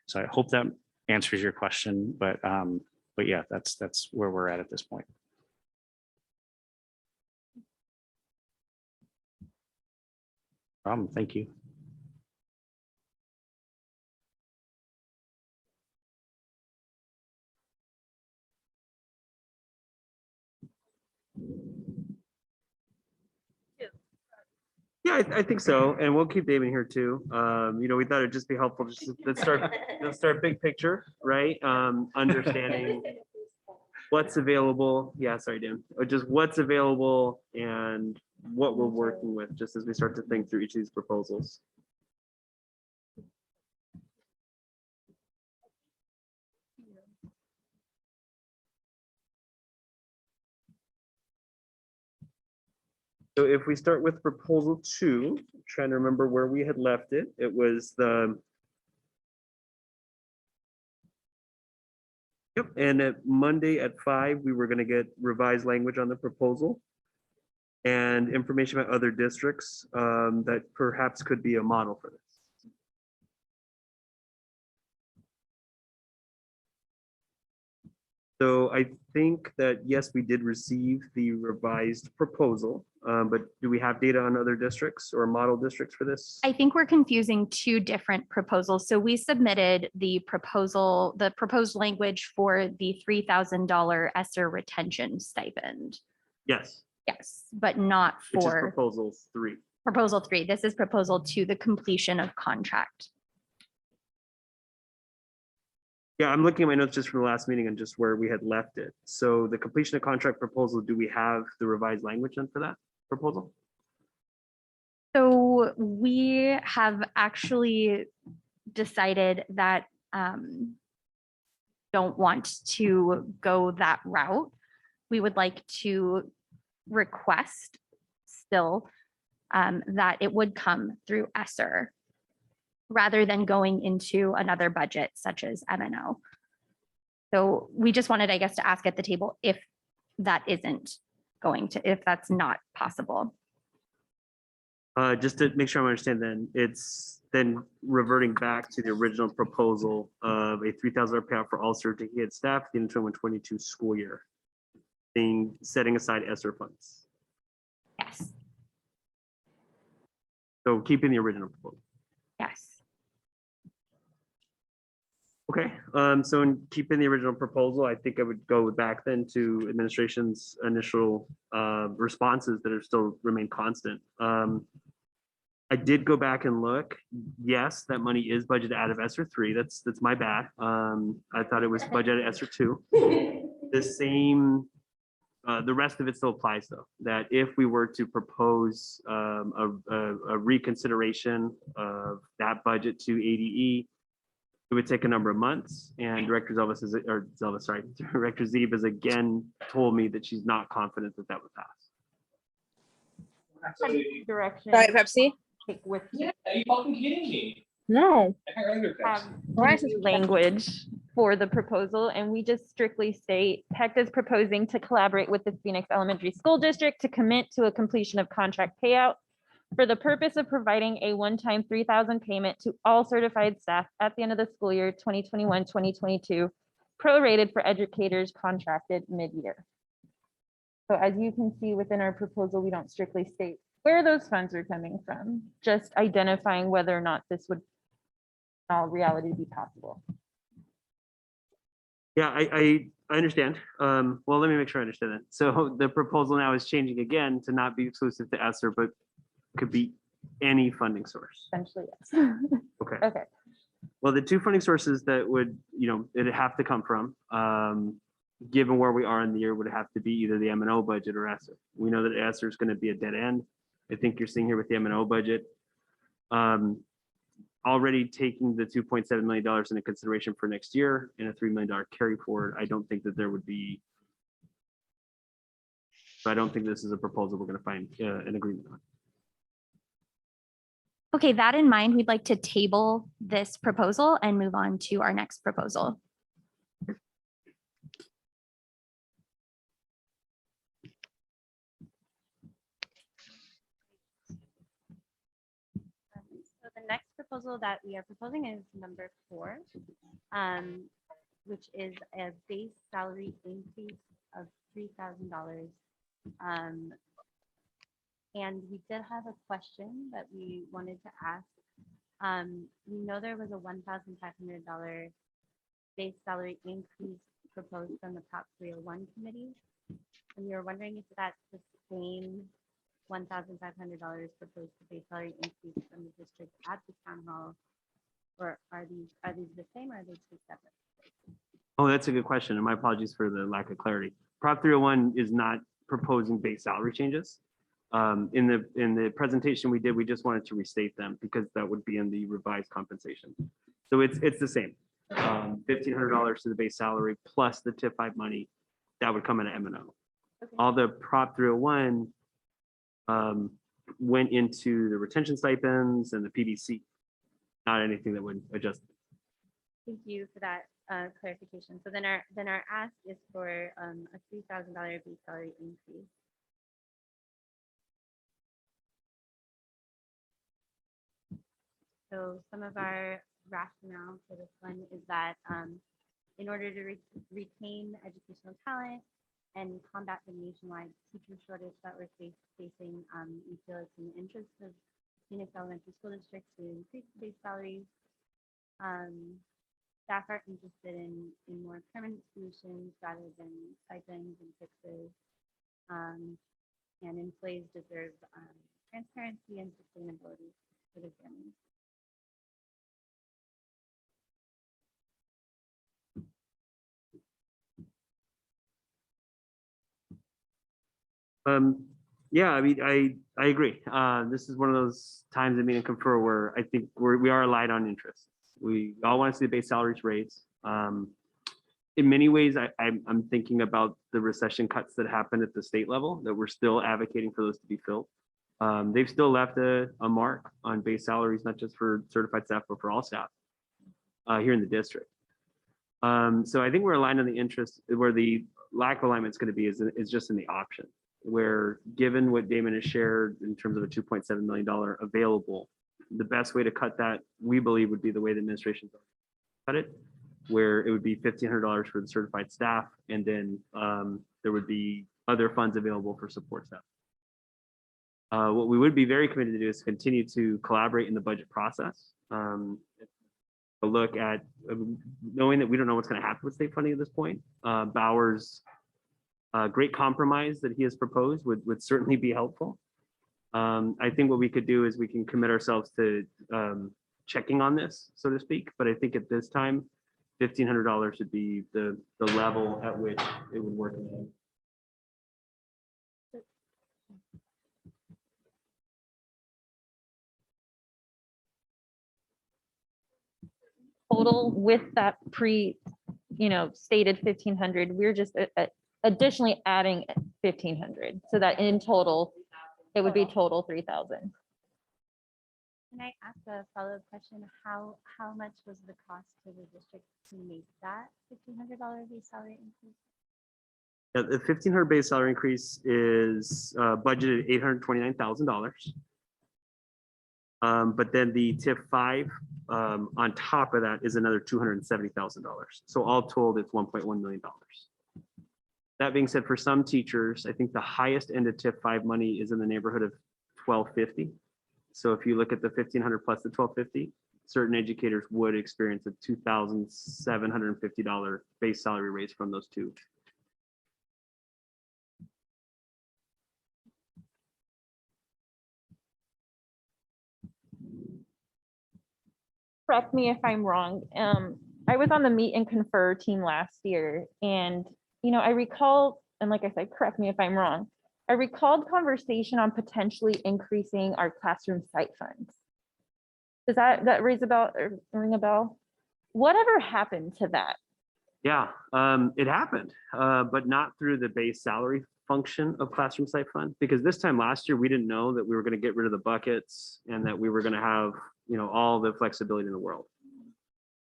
So I hope that answers your question, but yeah, that's where we're at this point. Thank you. Yeah, I think so. And we'll keep Damon here too. We thought it'd just be helpful. Just let's start big picture, right? Understanding what's available. Yeah, sorry, Dan. Just what's available and what we're working with, just as we start to think through each of these proposals. So if we start with proposal 2, trying to remember where we had left it, it was the. Yep, and at Monday at 5, we were going to get revised language on the proposal and information about other districts that perhaps could be a model for this. So I think that, yes, we did receive the revised proposal, but do we have data on other districts or model districts for this? I think we're confusing two different proposals. So we submitted the proposed language for the $3,000 ESSER retention stipend. Yes. Yes, but not which is for proposal 3. proposal 3. This is proposal to the completion of contract. Yeah, I'm looking at my notes just from the last meeting and just where we had left it. So the completion of contract proposal, do we have the revised language then for that proposal? So we have actually decided that don't want to go that route. We would like to request still that it would come through ESSER rather than going into another budget such as M&O. So we just wanted, I guess, to ask at the table if that isn't going to, if that's not possible. Just to make sure I understand then, it's then reverting back to the original proposal of a $3,000 payout for all certificate staff in the 2022 school year, being setting aside ESSER funds. Yes, So keeping the original proposal. yes. Okay, so in keeping the original proposal, I think I would go back then to administration's initial responses that are still remain constant. I did go back and look. Yes, that money is budgeted out of ESSER 3. That's my bad. I thought it was budgeted ESSER 2. The same, the rest of it still applies though, that if we were to propose a reconsideration of that budget to ADE, it would take a number of months, and Director Zelvis is, or Zelvis, sorry, Director Zeeb has again told me that she's not confident that that would pass. Direction. Diet Pepsi? Take with Yeah, are you fucking kidding me? No. I can't remember Pepsi. have Why is this language for the proposal, and we just strictly state PEC is proposing to collaborate with the Phoenix Elementary School District to commit to a completion of contract payout for the purpose of providing a one-time $3,000 payment to all certified staff at the end of the school year 2021-2022, prorated for educators contracted mid-year. So as you can see within our proposal, we don't strictly state where those funds are coming from, just identifying whether or not this would in all reality be possible. Yeah, I understand. Well, let me make sure I understand that. So the proposal now is changing again to not be exclusive to ESSER, but could be any funding source. Essentially, yes. Okay. Okay. Well, the two funding sources that would, it'd have to come from, given where we are in the year, would have to be either the M&O budget or ESSER. We know that ESSER is going to be a dead end. I think you're seeing here with the M&O budget. Already taking the $2.7 million into consideration for next year and a $3 million carry forward, I don't think that there would be. So I don't think this is a proposal we're going to find an agreement on. Okay, that in mind, we'd like to table this proposal and move on to our next proposal. So the next proposal that we are proposing is number 4, which is a base salary increase of $3,000. And we did have a question that we wanted to ask. We know there was a $1,500 base salary increase proposed from the Prop 301 committee. And we were wondering if that's the same $1,500 proposed to base salary increase from the district at the town hall, or are these the same, or are they two separate? Oh, that's a good question. And my apologies for the lack of clarity. Prop 301 is not proposing base salary changes. In the presentation we did, we just wanted to restate them because that would be in the revised compensation. So it's the same. $1,500 to the base salary plus the tip 5 money that would come in at M&O. Okay. All the Prop 301 went into the retention stipends and the PDC, not anything that would adjust. Thank you for that clarification. So then our ask is for a $3,000 base salary increase. So some of our rationale for this one is that in order to retain educational talent and combat the nationwide teacher shortage that we're facing, we feel it's in the interest of Phoenix Elementary School District to increase base salaries. Staff are interested in more permanent solutions rather than stipends and fixes. and employees deserve transparency and sustainability for their families. Yeah, I mean, I agree. This is one of those times in Meet and Confer where I think we are aligned on interests. We all want to see the base salaries raised. In many ways, I'm thinking about the recession cuts that happened at the state level, that we're still advocating for those to be filled. They've still left a mark on base salaries, not just for certified staff, but for all staff here in the district. So I think we're aligned on the interest. Where the lack of alignment is going to be is just in the option, where given what Damon has shared in terms of a $2.7 million available, the best way to cut that, we believe, would be the way the administration cut it, where it would be $1,500 for the certified staff, and then there would be other funds available for support staff. What we would be very committed to do is continue to collaborate in the budget process. A look at knowing that we don't know what's going to happen with state funding at this point. Bauer's great compromise that he has proposed would certainly be helpful. I think what we could do is we can commit ourselves to checking on this, so to speak. But I think at this time, $1,500 would be the level at which it would work. Total with that stated 1,500, we're just additionally adding 1,500, so that in total, it would be total 3,000. Can I ask a follow-up question? How much was the cost to the district to make that $1,500 base salary increase? Yeah, the 1,500 base salary increase is budgeted $829,000. But then the TIF 5 on top of that is another $270,000. So all told, it's $1.1 million. That being said, for some teachers, I think the highest end of TIF 5 money is in the neighborhood of $1,250. So if you look at the 1,500 plus the $1,250, certain educators would experience a $2,750 base salary raise from those two. Correct me if I'm wrong. I was on the Meet and Confer team last year, and I recall, and like I said, correct me if I'm wrong, I recalled conversation on potentially increasing our classroom site funds. Does that ring a bell? Whatever happened to that? Yeah, it happened, but not through the base salary function of classroom site fund, because this time last year, we didn't know that we were going to get rid of the buckets and that we were going to have, all the flexibility in the world.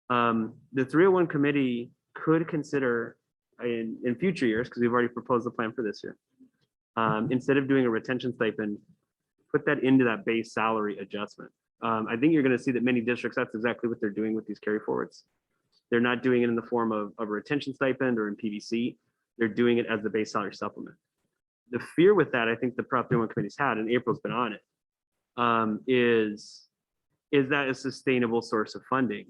The 301 committee could consider in future years, because we've already proposed the plan for this year, instead of doing a retention stipend, put that into that base salary adjustment. I think you're going to see that many districts, that's exactly what they're doing with these carry forwards. They're not doing it in the form of a retention stipend or in PVC. They're doing it as the base salary supplement. The fear with that, I think the Prop 301 committee's had, and April's been on it, is that a sustainable source of funding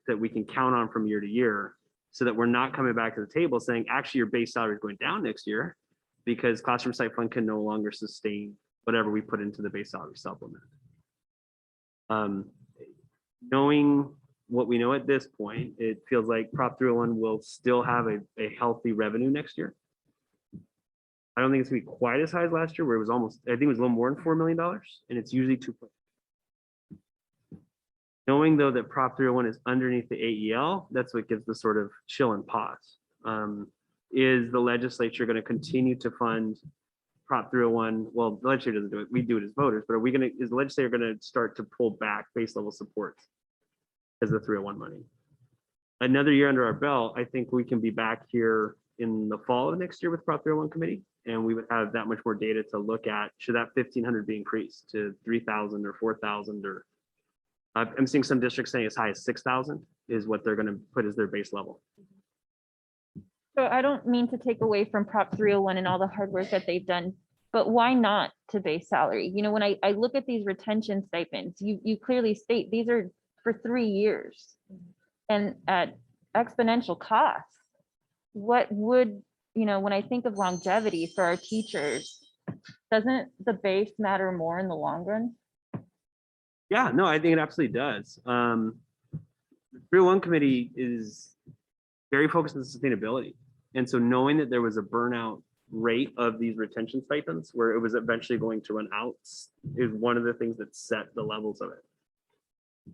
that we can count on from year to year, so that we're not coming back to the table saying, actually, your base salary is going down next year because classroom site fund can no longer sustain whatever we put into the base salary supplement. Knowing what we know at this point, it feels like Prop 301 will still have a healthy revenue next year. I don't think it's gonna be quite as high as last year, where it was almost, I think it was a little more than $4 million, and it's usually 2. Knowing though that Prop 301 is underneath the AEL, that's what gives the sort of chill and pause. Is the legislature going to continue to fund Prop 301? Well, the legislature doesn't do it. We do it as voters, but is the legislature going to start to pull back base level support as the 301 money? Another year under our belt, I think we can be back here in the fall of next year with Prop 301 committee, and we would have that much more data to look at. Should that 1,500 be increased to 3,000 or 4,000, or I'm seeing some districts saying as high as 6,000 is what they're going to put as their base level. So I don't mean to take away from Prop 301 and all the hard work that they've done, but why not to base salary? When I look at these retention stipends, you clearly state these are for 3 years and at exponential costs. What would, when I think of longevity for our teachers, Doesn't the base matter more in the long run? Yeah, no, I think it absolutely does. The 301 committee is very focused on sustainability. And so knowing that there was a burnout rate of these retention stipends where it was eventually going to run out is one of the things that set the levels of it.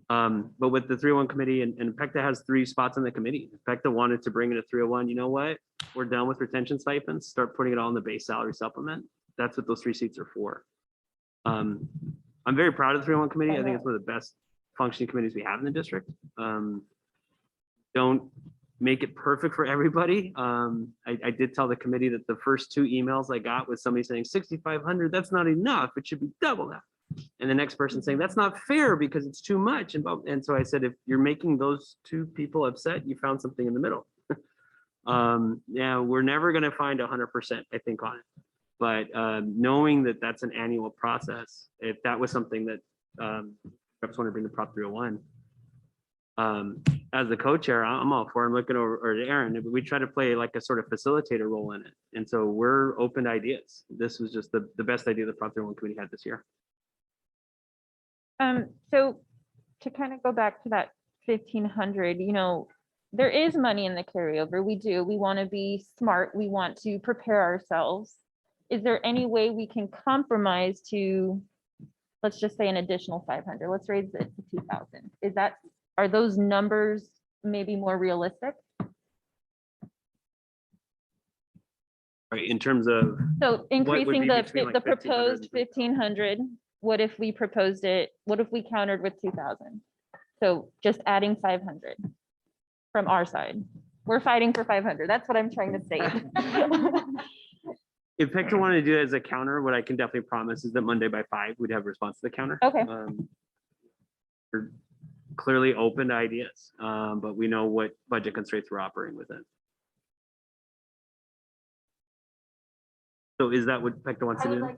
But with the 301 committee and PECTA has 3 spots on the committee. PECTA wanted to bring in a 301, you know what? We're done with retention stipends, start putting it all in the base salary supplement. That's what those 3 seats are for. I'm very proud of the 301 committee. I think it's one of the best functioning committees we have in the district. Don't make it perfect for everybody. I did tell the committee that the first 2 emails I got was somebody saying 6,500, that's not enough. It should be double that. And the next person saying that's not fair because it's too much. And so I said, if you're making those 2 people upset, you found something in the middle. Yeah, we're never going to find 100%, I think, on it. But knowing that that's an annual process, if that was something that reps want to bring to Prop 301, as the co-chair, I'm all for. I'm looking over to Aaron. We try to play like a sort of facilitator role in it, and so we're open to ideas. This was just the best idea the Prop 301 committee had this year. So to kind of go back to that 1,500, there is money in the carryover. We want to be smart. We want to prepare ourselves. Is there any way we can compromise to, let's just say, an additional 500? Let's raise it to 2,000. Are those numbers maybe more realistic? Right, in terms of So increasing be between, like, the 1,500 proposed and 1,500, what if we proposed it, what if we countered with 2,000? So just adding 500 from our side. We're fighting for 500. That's what I'm trying to say. if PECTA wanted to do it as a counter, what I can definitely promise is that Monday by 5 we'd have a response to the counter. Okay. We're clearly open to ideas, but we know what budget constraints we're operating within. So is that what PECTA wants to do?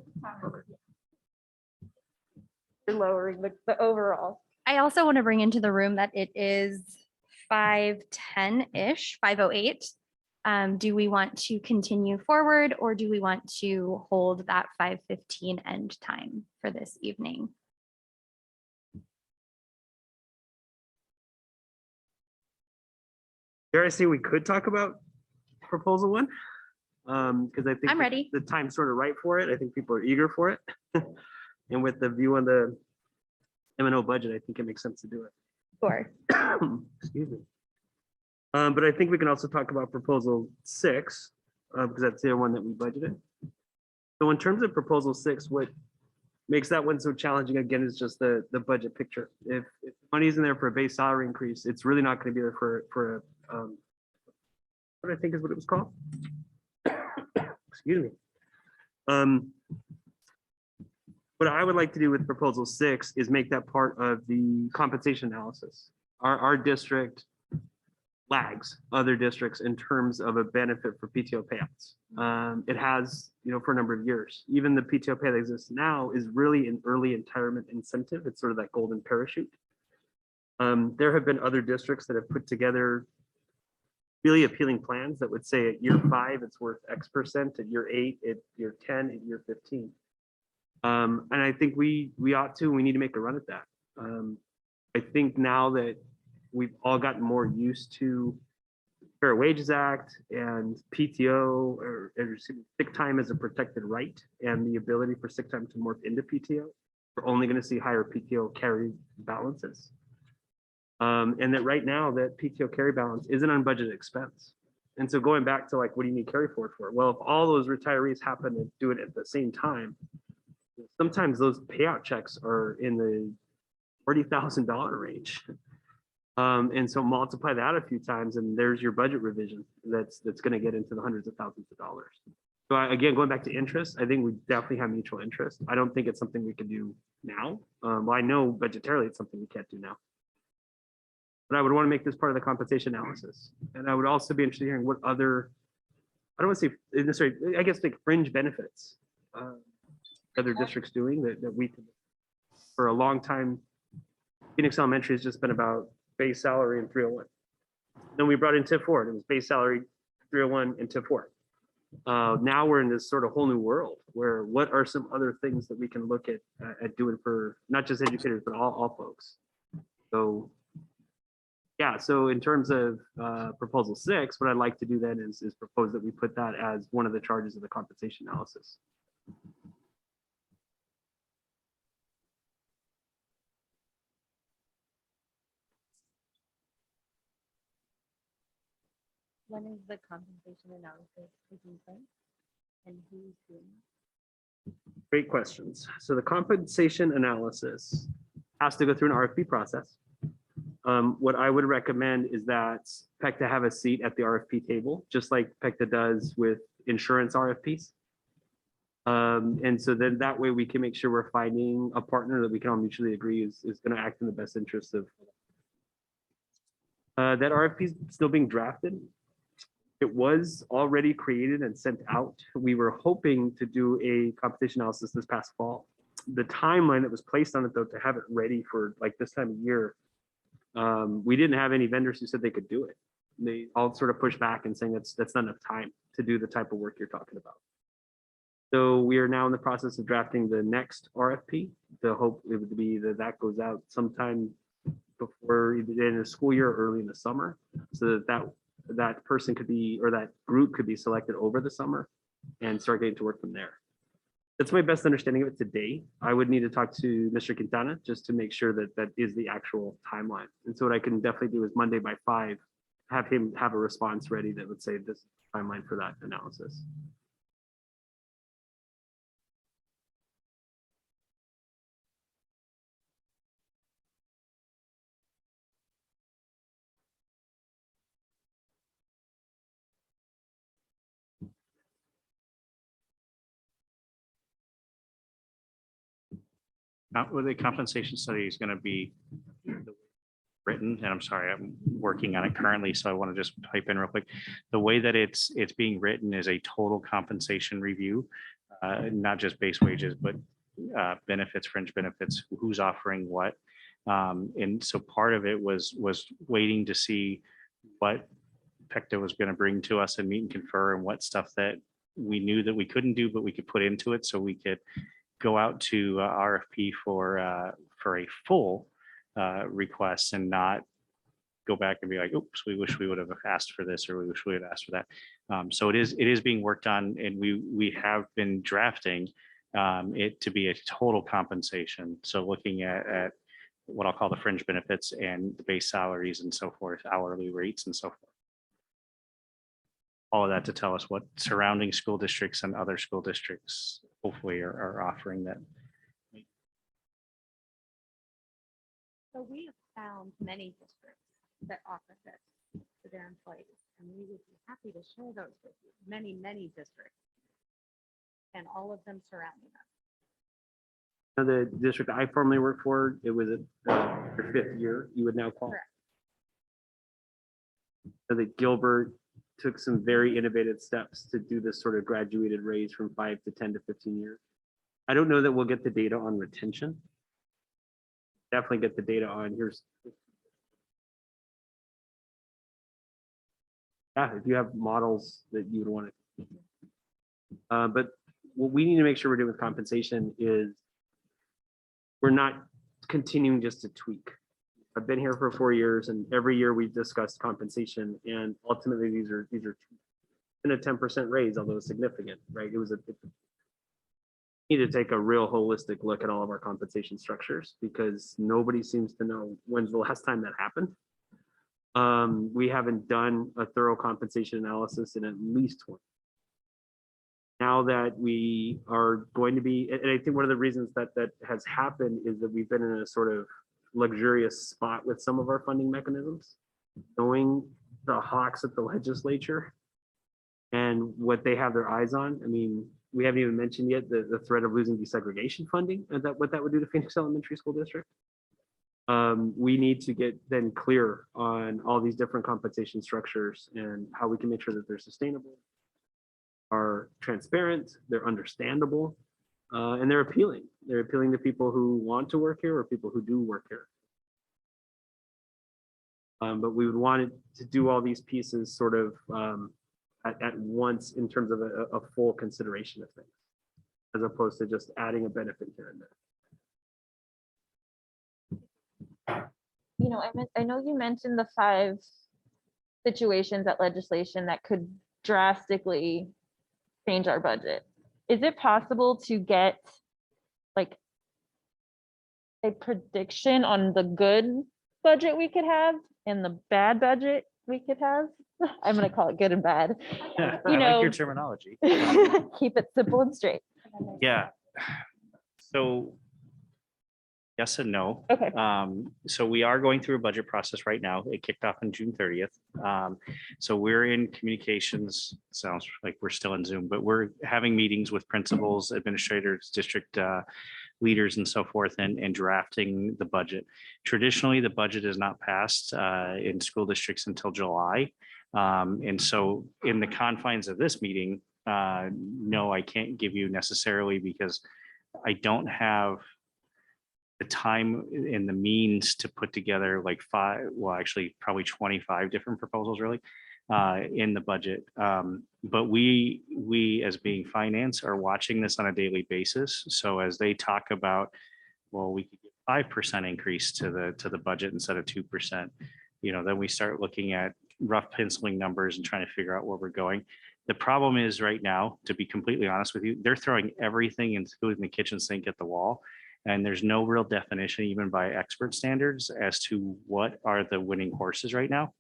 You're lowering the overall. I also want to bring into the room that it is 5:10-ish, 5:08. Do we want to continue forward or do we want to hold that 5:15 end time for this evening? Dare I say we could talk about proposal 1? Because I think I'm ready. the time's sort of right for it. I think people are eager for it. And with the view on the M&O budget, I think it makes sense to do it. Sure. Excuse me. But I think we can also talk about proposal 6, because that's the one that we budgeted. So in terms of proposal 6, what makes that one so challenging again is just the budget picture. If money isn't there for a base salary increase, it's really not going to be there for what I think is what it was called. Excuse me. What I would like to do with proposal 6 is make that part of the compensation analysis. Our district lags other districts in terms of a benefit for PTO payouts. It has, for a number of years. Even the PTO pay that exists now is really an early retirement incentive. It's sort of that golden parachute. There have been other districts that have put together really appealing plans that would say at year 5, it's worth X%, at year 8, at year 10, at year 15. And I think we need to make a run at that. I think now that we've all gotten more used to Fair Wages Act and PTO or sick time as a protected right and the ability for sick time to morph into PTO, we're only going to see higher PTO carry balances. And that right now that PTO carry balance is an unbudgeted expense. And so going back to like, what do you need carry forward for? Well, if all those retirees happen to do it at the same time, sometimes those payout checks are in the $40,000 range. And so multiply that a few times and there's your budget revision that's going to get into the hundreds of thousands of dollars. So again, going back to interest, I think we definitely have mutual interest. I don't think it's something we can do now. Well, I know budgetarily it's something we can't do now. But I would want to make this part of the compensation analysis. And I would also be interested in hearing what other, I don't want to say necessarily, I guess like fringe benefits other districts doing that we can, for a long time, Phoenix Elementary has just been about base salary and 301. Then we brought in TIF 4 and it was base salary 301 and TIF 4. Now we're in this sort of whole new world where what are some other things that we can look at doing for not just educators, but all folks. So yeah, so in terms of proposal 6, what I'd like to do then is propose that we put that as one of the charges of the compensation analysis. When is the compensation analysis taking place? And who's doing it? Great questions. So the compensation analysis has to go through an RFP process. What I would recommend is that PECTA have a seat at the RFP table, just like PECTA does with insurance RFPs. And so then that way we can make sure we're finding a partner that we can all mutually agree is going to act in the best interest of that RFP is still being drafted. It was already created and sent out. We were hoping to do a compensation analysis this past fall. The timeline that was placed on it, though, to have it ready for like this time of year, we didn't have any vendors who said they could do it. They all sort of pushed back and saying that's not enough time to do the type of work you're talking about. So we are now in the process of drafting the next RFP. The hope it would be that goes out sometime before either the end of the school year or early in the summer, so that person could be, or that group could be selected over the summer and start getting to work from there. That's my best understanding of it today. I would need to talk to Mr. Quintana just to make sure that that is the actual timeline. And so what I can definitely do is Monday by 5, have him have a response ready that would say this timeline for that analysis. Now, with the compensation study is going to be written, and I'm sorry, I'm working on it currently, so I want to just pipe in real quick. The way that it's being written is a total compensation review, not just base wages, but benefits, fringe benefits, who's offering what. And so part of it was waiting to see what PECTA was going to bring to us and meet and confer, and what stuff that we knew that we couldn't do, but we could put into it so we could go out to RFP for a full request and not go back and be like, oops, we wish we would have asked for this, or we wish we had asked for that. So it is being worked on, and we have been drafting it to be a total compensation. So looking at what I'll call the fringe benefits and the base salaries and so forth, hourly rates and so forth. All of that to tell us what surrounding school districts and other school districts hopefully are offering that. So we have found many districts that offer this to their employees, and we would be happy to share those with you. Many, many districts, and all of them surrounding us. The district I formerly worked for, it was your 5th year, you would now call. Correct. So that Gilbert took some very innovative steps to do this sort of graduated raise from 5 to 10 to 15 years. I don't know that we'll get the data on retention. Definitely get the data on here's. Yeah, if you have models that you would want to. But what we need to make sure we're doing with compensation is we're not continuing just to tweak. I've been here for 4 years, and every year we've discussed compensation, and ultimately these are in a 10% raise, although significant, right? It need to take a real holistic look at all of our compensation structures, because nobody seems to know when's the last time that happened. We haven't done a thorough compensation analysis in at least 20. Now that we are going to be, and I think one of the reasons that has happened is that we've been in a sort of luxurious spot with some of our funding mechanisms, knowing the hawks at the legislature and what they have their eyes on. I mean, we haven't even mentioned yet the threat of losing desegregation funding and what that would do to Phoenix Elementary School District. We need to get then clear on all these different compensation structures and how we can make sure that they're sustainable, are transparent, they're understandable, and they're appealing. They're appealing to people who want to work here or people who do work here. But we would want it to do all these pieces sort of at once in terms of a full consideration of things, as opposed to just adding a benefit here and there. You know, I know you mentioned the 5 situations that legislation that could drastically change our budget. Is it possible to get like a prediction on the good budget we could have and the bad budget we could have? I'm gonna call it good and bad. I You like know- your terminology. Keep it simple and straight. Yeah. So yes and no. Okay. So we are going through a budget process right now. It kicked off on June 30th. So we're in communications, sounds like we're still in Zoom, but we're having meetings with principals, administrators, district leaders and so forth, and drafting the budget. Traditionally, the budget is not passed in school districts until July. And so in the confines of this meeting, no, I can't give you necessarily because I don't have the time and the means to put together like 5, well, actually probably 25 different proposals really in the budget. But we as being finance are watching this on a daily basis. So as they talk about, well, we could get 5% increase to the budget instead of 2%, you know, then we start looking at rough penciling numbers and trying to figure out where we're going. The problem is right now, to be completely honest with you, they're throwing everything, including the kitchen sink, at the wall. And there's no real definition, even by expert standards, as to what are the winning horses right now.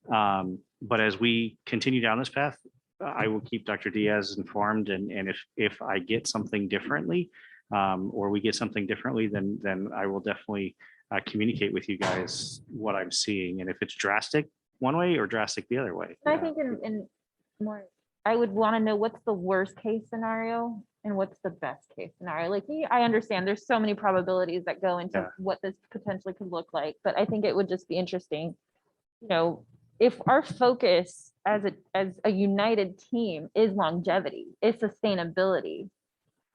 But as we continue down this path, I will keep Dr. Diaz informed. And if I get something differently, or we get something differently, then I will definitely communicate with you guys what I'm seeing. And if it's drastic one way or drastic the other way. I think in more, I would want to know what's the worst case scenario and what's the best case scenario. Like, I understand there's so many probabilities that go into Yeah. what this potentially could look like, but I think it would just be interesting, you know, if our focus as a united team is longevity, is sustainability.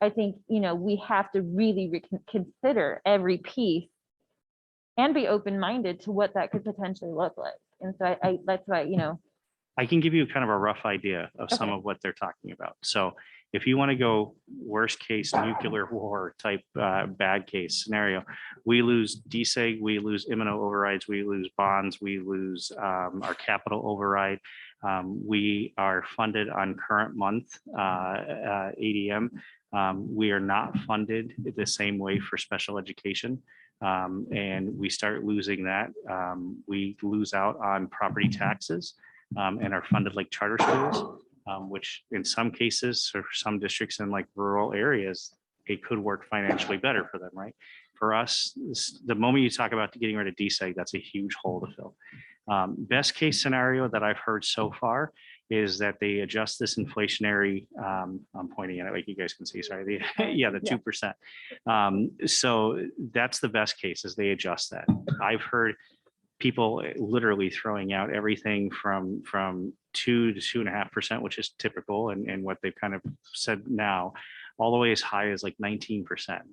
I think, you know, we have to really consider every piece and be open-minded to what that could potentially look like. And so I that's why, you know, I can give you kind of a rough idea of some Okay. of what they're talking about. So if you want to go worst case nuclear war type bad case scenario, we lose DSEG, we lose imminent overrides, we lose bonds, we lose our capital override. We are funded on current month ADM. We are not funded the same way for special education. And we start losing that. We lose out on property taxes. And are funded like charter schools, which in some cases, or some districts in like rural areas, it could work financially better for them, right? For us, the moment you talk about getting rid of DSEG, that's a huge hole to fill. Best case scenario that I've heard so far is that they adjust this inflationary, I'm pointing at it like you guys can see, sorry, yeah, the 2%. So that's the best case, is they adjust that. I've heard people literally throwing out everything from 2 to 2.5%, which is typical and what they've kind of said now, all the way as high as like 19%.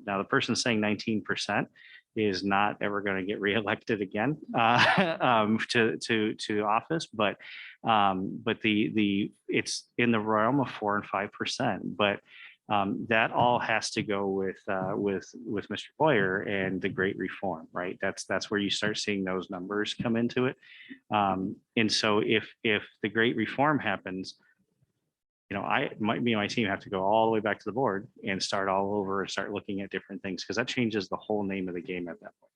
Now, the person saying 19% is not ever going to get reelected again to office, but it's in the realm of 4 and 5%. But that all has to go with Mr. Boyer and the Great Reform, right? That's where you start seeing those numbers come into it. And so if the Great Reform happens, you know, me and my team have to go all the way back to the board and start all over and start looking at different things, because that changes the whole name of the game at that point.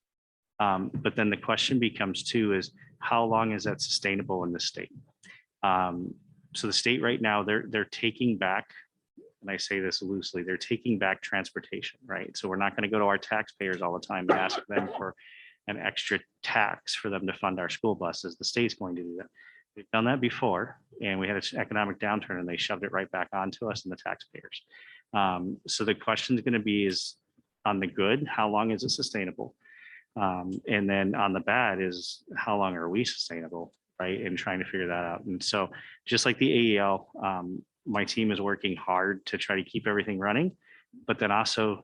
But then the question becomes too is, how long is that sustainable in the state? So the state right now, they're taking back, and I say this loosely, they're taking back transportation, right? So we're not going to go to our taxpayers all the time and ask them for an extra tax for them to fund our school buses. The state's going to do that. We've done that before, and we had an economic downturn and they shoved it right back onto us and the taxpayers. So the question is going to be is, on the good, how long is it sustainable? And then on the bad is, how long are we sustainable, right? And trying to figure that out. And so just like the AEL, my team is working hard to try to keep everything running, but then also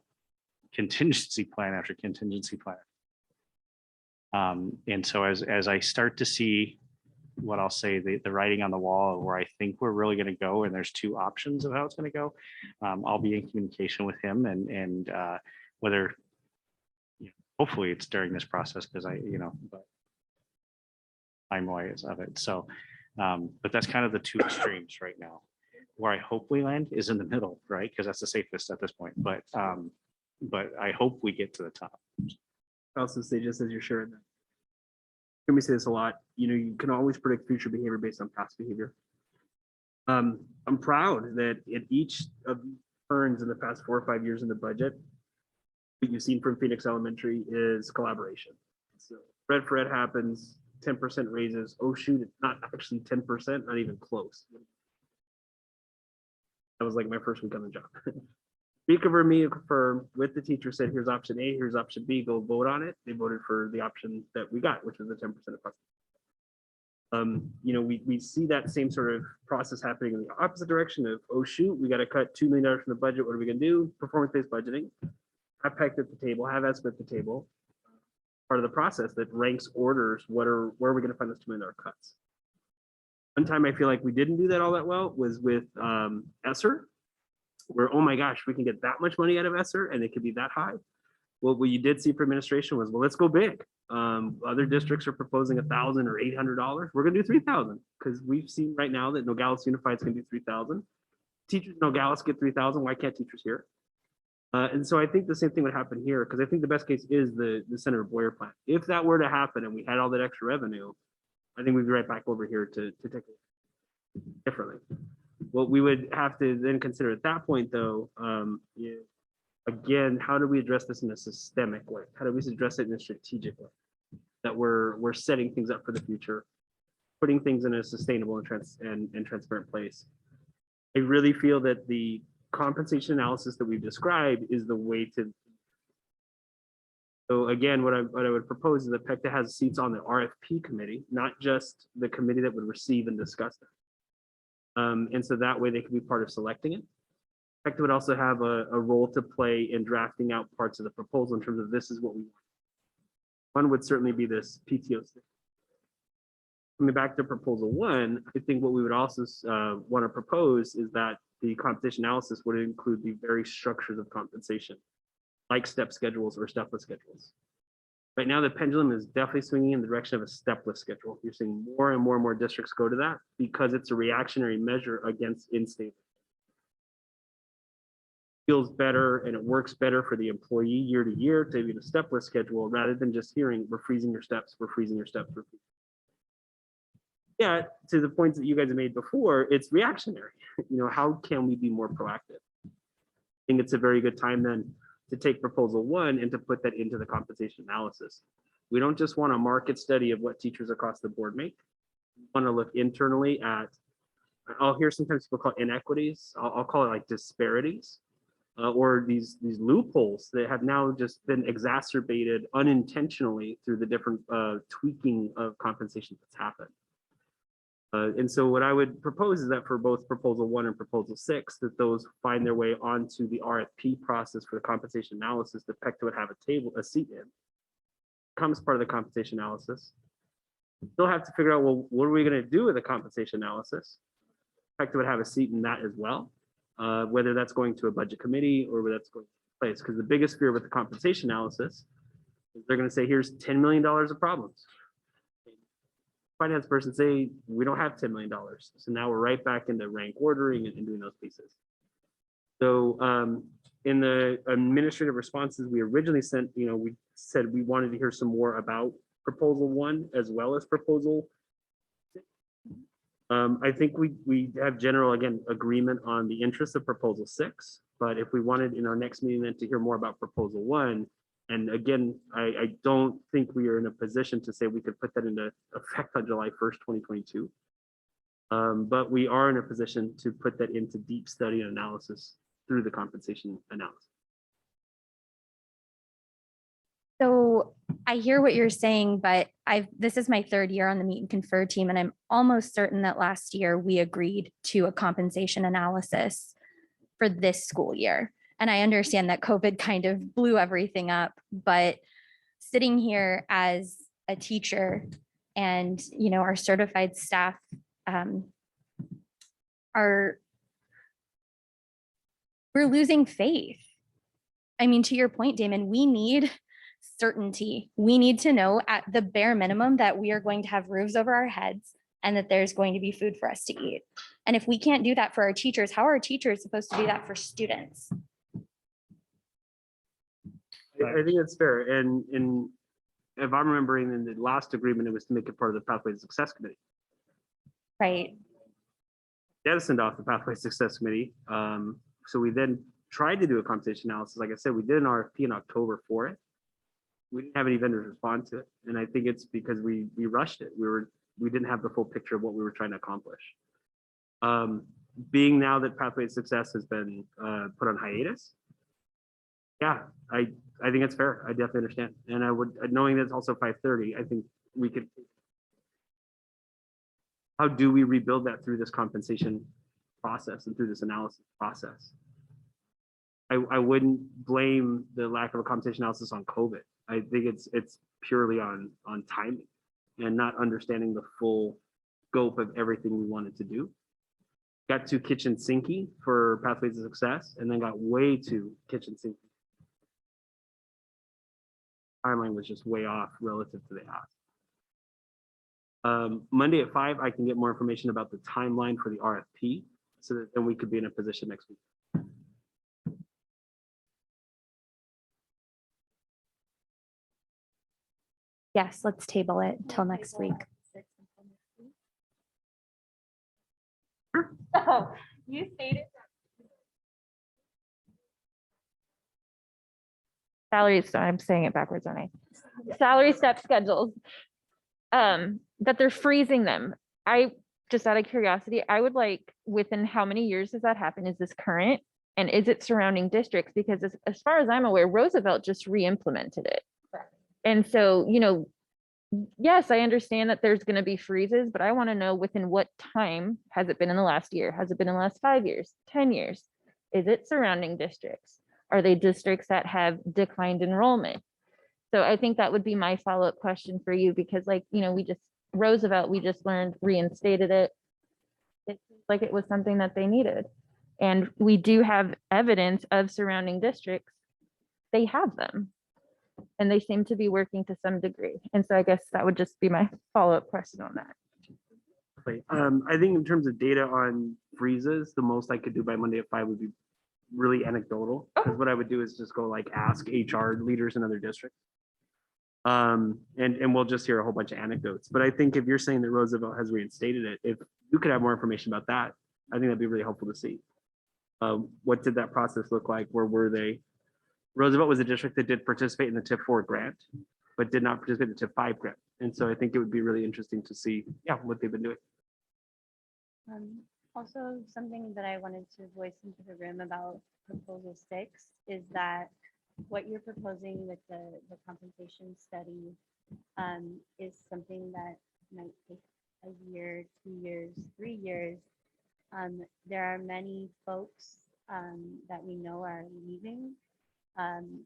contingency plan after contingency plan. And so as I start to see what I'll say, the writing on the wall where I think we're really going to go, and there's two options of how it's going to go. I'll be in communication with him and whether, hopefully it's during this process because but time-wise of it. So, but that's kind of the two extremes right now. Where I hope we land is in the middle, right? Because that's the safest at this point. But I hope we get to the top. I also say, just as you're sharing that, let me say this a lot, you can always predict future behavior based on past behavior. I'm proud that at each of the turns in the past 4 or 5 years in the budget, what you've seen from Phoenix Elementary is collaboration. So Red for Ed happens, 10% raises. Oh shoot, it's not actually 10%, not even close. That was like my first week on the job. Speak over me to confirm with the teacher said, here's option A, here's option B, go vote on it. They voted for the option that we got, which was the 10% across. We see that same sort of process happening in the opposite direction of, oh shoot, we got to cut $2 million from the budget. What are we gonna do? Performance-based budgeting. Have PECT at the table, have ESPA at the table. Part of the process that ranks orders, where are we gonna find those $2 million cuts? One time I feel like we didn't do that all that well was with ESSER, where, oh my gosh, we can get that much money out of ESSER and it could be that high. Well, what you did see for administration was, well, let's go big. Other districts are proposing $1,000 or $800. We're gonna do 3,000 because we've seen right now that Nogales Unified is gonna do 3,000. Teachers in Nogales get 3,000. Why can't teachers here? And so I think the same thing would happen here because I think the best case is the Senator Boyer plan. If that were to happen and we had all that extra revenue, I think we'd be right back over here to take it differently. What we would have to then consider at that point, though, again, how do we address this in a systemic way? How do we address it in a strategic way? That we're setting things up for the future, putting things in a sustainable and transparent place. I really feel that the compensation analysis that we've described is the way to. So again, what I would propose is that PECTA has seats on the RFP committee, not just the committee that would receive and discuss it. And so that way they can be part of selecting it. PECTA would also have a role to play in drafting out parts of the proposal in terms of this is what we want. One would certainly be this PTO. Coming back to proposal 1, I think what we would also want to propose is that the compensation analysis would include the various structures of compensation, like step schedules or stepless schedules. Right now, the pendulum is definitely swinging in the direction of a stepless schedule. You're seeing more and more districts go to that because it's a reactionary measure against in-state. Feels better and it works better for the employee year to year to be a stepless schedule rather than just hearing we're freezing your steps, we're freezing your steps. Yeah, to the points that you guys have made before, it's reactionary. How can we be more proactive? I think it's a very good time then to take proposal 1 and to put that into the compensation analysis. We don't just want a market study of what teachers across the board make. We want to look internally at, I'll hear sometimes people call it inequities. I'll call it like disparities or these loopholes that have now just been exacerbated unintentionally through the different tweaking of compensation that's happened. And so what I would propose is that for both proposal 1 and proposal 6, that those find their way onto the RFP process for the compensation analysis that PECTA would have a seat in. Becomes part of the compensation analysis. Still have to figure out, well, what are we going to do with the compensation analysis? PECTA would have a seat in that as well, whether that's going to a budget committee or whether that's going to place. Because the biggest fear with the compensation analysis is they're going to say, here's $10 million of problems. Finance person say we don't have $10 million. So now we're right back into rank ordering and doing those pieces. So in the administrative responses we originally sent, we said we wanted to hear some more about proposal 1 as well as proposal 6. I think we have general, again, agreement on the interest of proposal 6, but if we wanted in our next meeting then to hear more about proposal 1, and again, I don't think we are in a position to say we could put that into effect on July 1st, 2022. But we are in a position to put that into deep study and analysis through the compensation analysis. So I hear what you're saying, but this is my 3rd year on the Meet and Confer team, and I'm almost certain that last year we agreed to a compensation analysis for this school year. And I understand that COVID kind of blew everything up, but sitting here as a teacher and, you know, our certified staff are, we're losing faith. I mean, to your point, Damon, we need certainty. We need to know at the bare minimum that we are going to have roofs over our heads and that there's going to be food for us to eat. And if we can't do that for our teachers, how are our teachers supposed to do that for students? I think that's fair. And if I'm remembering in the last agreement, it was to make it part of the Pathway to Success Committee. Right. Jettisoned off the Pathway to Success Committee. So we then tried to do a compensation analysis. Like I said, we did an RFP in October for it. We didn't have any vendors respond to it. And I think it's because we rushed it. We didn't have the full picture of what we were trying to accomplish. Being now that Pathway to Success has been put on hiatus, yeah, I think it's fair. I definitely understand. And I would, knowing that it's also 5:30, I think we could. How do we rebuild that through this compensation process and through this analysis process? I wouldn't blame the lack of a compensation analysis on COVID. I think it's purely on timing and not understanding the full scope of everything we wanted to do. Got too kitchen sinky for Pathways to Success and then got way too kitchen sinky. Timeline was just way off relative to the ask. Monday at 5, I can get more information about the timeline for the RFP so that then we could be in a position next week. Yes, let's table it till next week. So you stated salaries, I'm saying it backwards, aren't I? Salary step schedules, that they're freezing them. I just out of curiosity, I would like, within how many years does that happen? Is this current? And is it surrounding districts? Because as far as I'm aware, Roosevelt just re-implemented it. And so, you know, yes, I understand that there's going to be freezes, but I want to know within what time. Has it been in the last year? Has it been in the last 5 years, 10 years? Is it surrounding districts? Are they districts that have declined enrollment? So I think that would be my follow-up question for you, because like, you know, Roosevelt, we just learned reinstated it. It seems like it was something that they needed. And we do have evidence of surrounding districts. They have them. And they seem to be working to some degree. And so I guess that would just be my follow-up question on that. I think in terms of data on freezes, the most I could do by Monday at 5 would be really anecdotal. Because what I would do is just go like ask HR leaders in other districts. And we'll just hear a whole bunch of anecdotes. But I think if you're saying that Roosevelt has reinstated it, if you could have more information about that, I think that'd be really helpful to see. What did that process look like? Where were they? Roosevelt was a district that did participate in the TIP 4 grant, but did not participate in the TIP 5 grant. And so I think it would be really interesting to see, what they've been doing. Also, something that I wanted to voice into the room about proposal 6 is that what you're proposing with the compensation study is something that might take a year, 2 years, 3 years. There are many folks that we know are leaving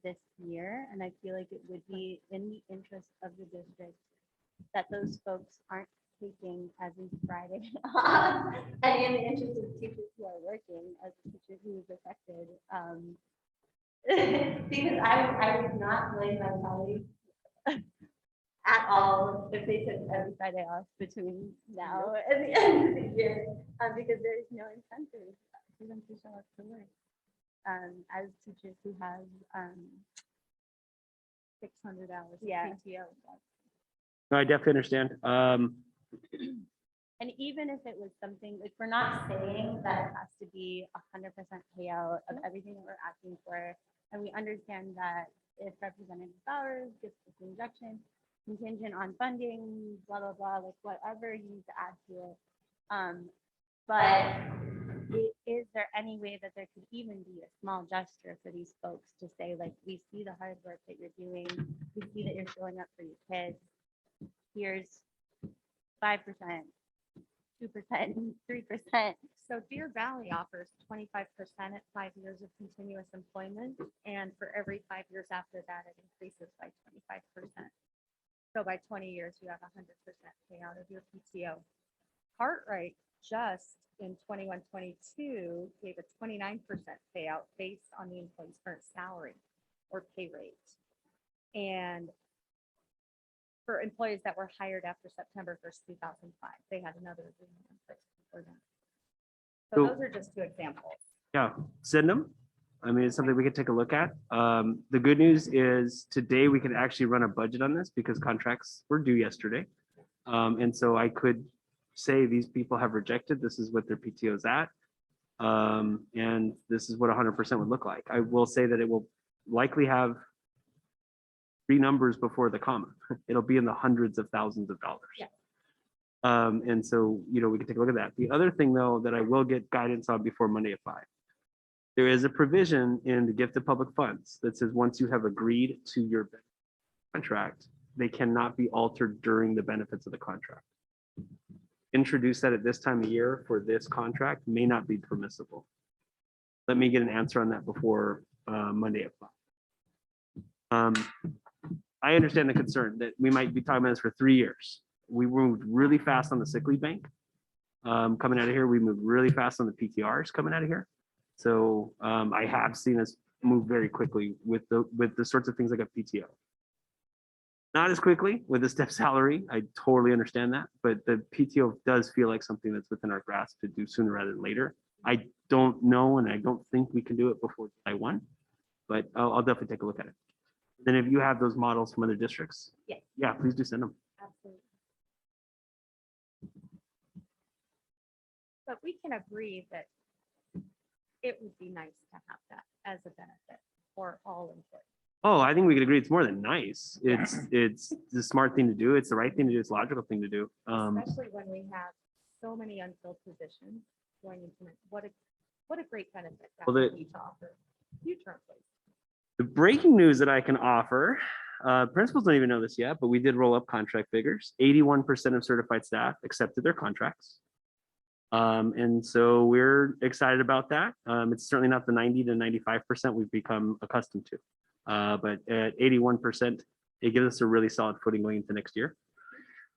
this year, and I feel like it would be in the interest of the district that those folks aren't taking as in Friday and in the interest of teachers who are working as a teacher who is affected. Because I would not blame my colleagues at all if they took every Friday off between now and the end of the year, because there is no incentive for them to show up to work. As teachers who have 600 hours of PTO. No, I definitely understand. And even if it was something, like, we're not saying that it has to be 100% payout of everything that we're asking for. And we understand that if Representative Bowers gets this injection, contingent on funding, blah, blah, blah, like whatever you need to add to it. But is there any way that there could even be a small gesture for these folks to say, like, we see the hard work that you're doing, we see that you're showing up for your kids, here's 5%, 2%, 3%. So Deer Valley offers 25% at 5 years of continuous employment, and for every 5 years after that, it increases by 25%. So by 20 years, you have 100% payout of your PTO. Cartwright just in 21-22 gave a 29% payout based on the employee's current salary or pay rate. And for employees that were hired after September 1st, 2005, they had another agreement in place for them. So So- those are just two examples. Yeah, send them. I mean, it's something we could take a look at. The good news is today we could actually run a budget on this because contracts were due yesterday. And so I could say these people have rejected, this is what their PTO is at. And this is what 100% would look like. I will say that it will likely have 3 numbers before the comma. It'll be in the hundreds of thousands of dollars. Yeah. And so, we can take a look at that. The other thing though, that I will get guidance on before Monday at 5. There is a provision in the gift of public funds that says once you have agreed to your contract, they cannot be altered during the benefits of the contract. Introduce that at this time of year for this contract may not be permissible. Let me get an answer on that before Monday at 5. I understand the concern that we might be talking about this for 3 years. We moved really fast on the sick leave bank. Coming out of here, we moved really fast on the PTRs coming out of here. So I have seen us move very quickly with the sorts of things like a PTO. Not as quickly with the step salary. I totally understand that, but the PTO does feel like something that's within our grasp to do sooner rather than later. I don't know, and I don't think we can do it before July 1, but I'll definitely take a look at it. Then if you have those models from other districts, Yes. yeah, please do send them. Absolutely. But we can agree that it would be nice to have that as a benefit for all employees. Oh, I think we could agree it's more than nice. It's the smart thing to do. It's the right thing to do. It's the logical thing to do. Especially when we have so many unfilled positions going into it. What a great benefit that Well, would be to offer future employees. The breaking news that I can offer, principals don't even know this yet, but we did roll up contract figures. 81% of certified staff accepted their contracts. And so we're excited about that. It's certainly not the 90 to 95% we've become accustomed to. But at 81%, it gives us a really solid footing going into next year.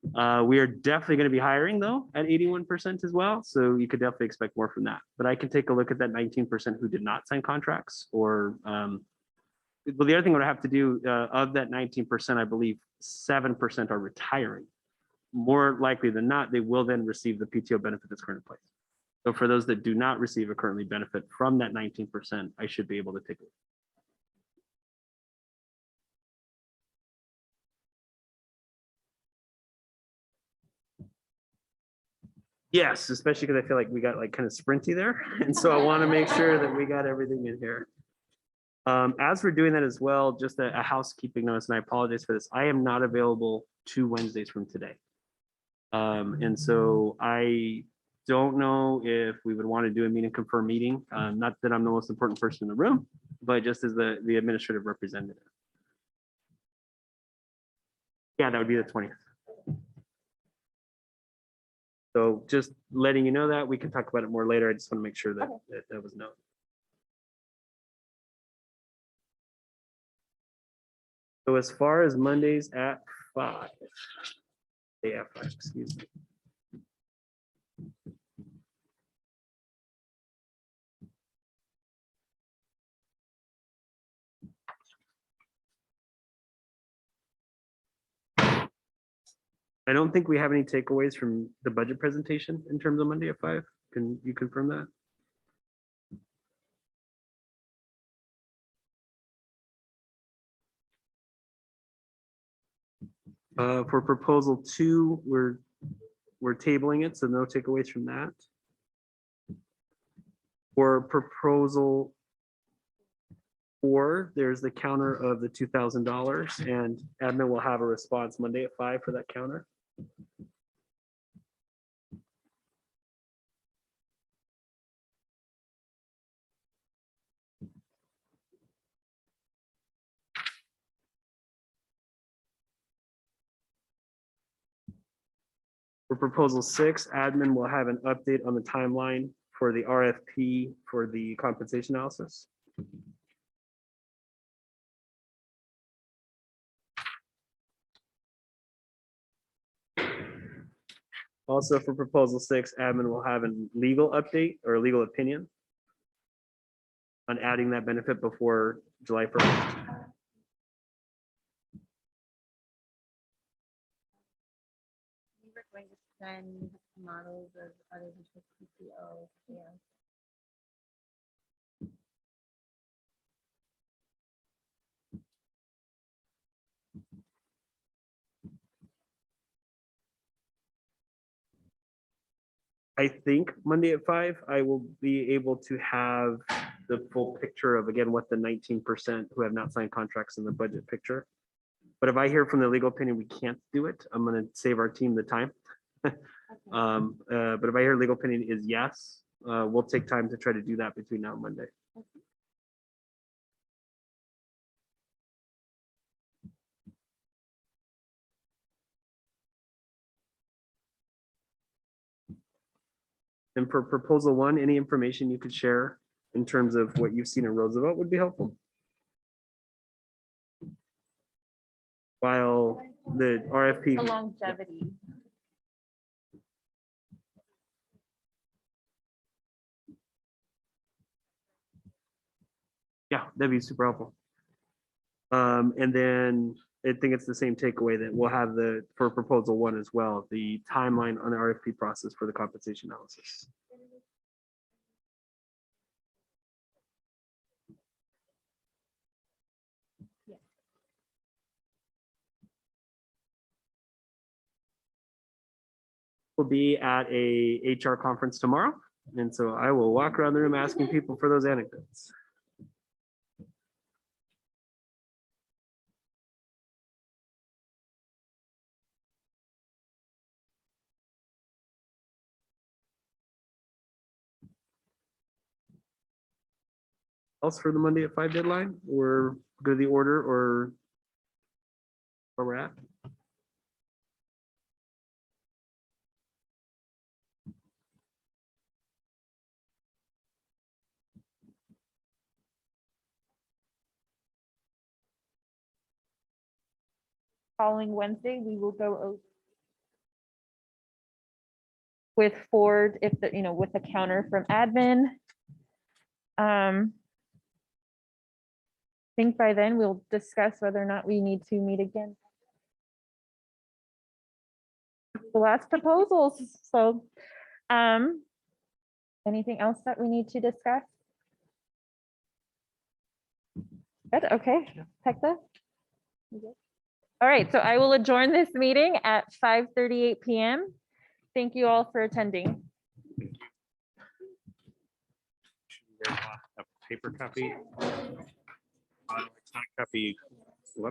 We are definitely going to be hiring though at 81% as well. So you could definitely expect more from that. But I can take a look at that 19% who did not sign contracts or, well, the other thing I would have to do of that 19%, I believe 7% are retiring. More likely than not, they will then receive the PTO benefit that's currently in place. So for those that do not receive a currently benefit from that 19%, I should be able to take it. Yes, especially because I feel like we got like kind of sprinty there. And so I want to make sure that we got everything in here. As we're doing that as well, just a housekeeping notice, and I apologize for this. I am not available 2 Wednesdays from today. And so I don't know if we would want to do a meet and confer meeting. Not that I'm the most important person in the room, but just as the administrative representative. Yeah, that would be the 20th. So just letting you know that we can talk about it more later. I just want to make sure that that was known. So as far as Mondays at 5, excuse me. I don't think we have any takeaways from the budget presentation in terms of Monday at 5. Can you confirm that? For proposal 2, we're tabling it, so no takeaways from that. For proposal 4, there's the counter of the $2,000, and admin will have a response Monday at 5 for that counter. For proposal 6, admin will have an update on the timeline for the RFP for the compensation analysis. Also for proposal 6, admin will have a legal update or legal opinion on adding that benefit before July 1st. We were going to send models of other districts PTO. Yeah. I think Monday at 5, I will be able to have the full picture of, again, what the 19% who have not signed contracts in the budget picture. But if I hear from the legal opinion, we can't do it, I'm gonna save our team the time. But if I hear legal opinion is yes, we'll take time to try to do that between now and Monday. And for proposal 1, any information you could share in terms of what you've seen in Roosevelt would be helpful. While the The RFP, longevity. yeah, that'd be super helpful. And then I think it's the same takeaway that we'll have for proposal 1 as well, the timeline on the RFP process for the compensation analysis. We'll be at a HR conference tomorrow. And so I will walk around the room asking people for those anecdotes. Else for the Monday at 5 deadline, or go to the order, or where we're at? Following Wednesday, we will go over with Ford, if the, with the counter from admin. Think by then we'll discuss whether or not we need to meet again. The last proposals, so, anything else that we need to discuss? Good, okay, Hector? You good? All right, so I will adjourn this meeting at 5:38 PM. Thank you all for attending. A paper copy. Electronic copy.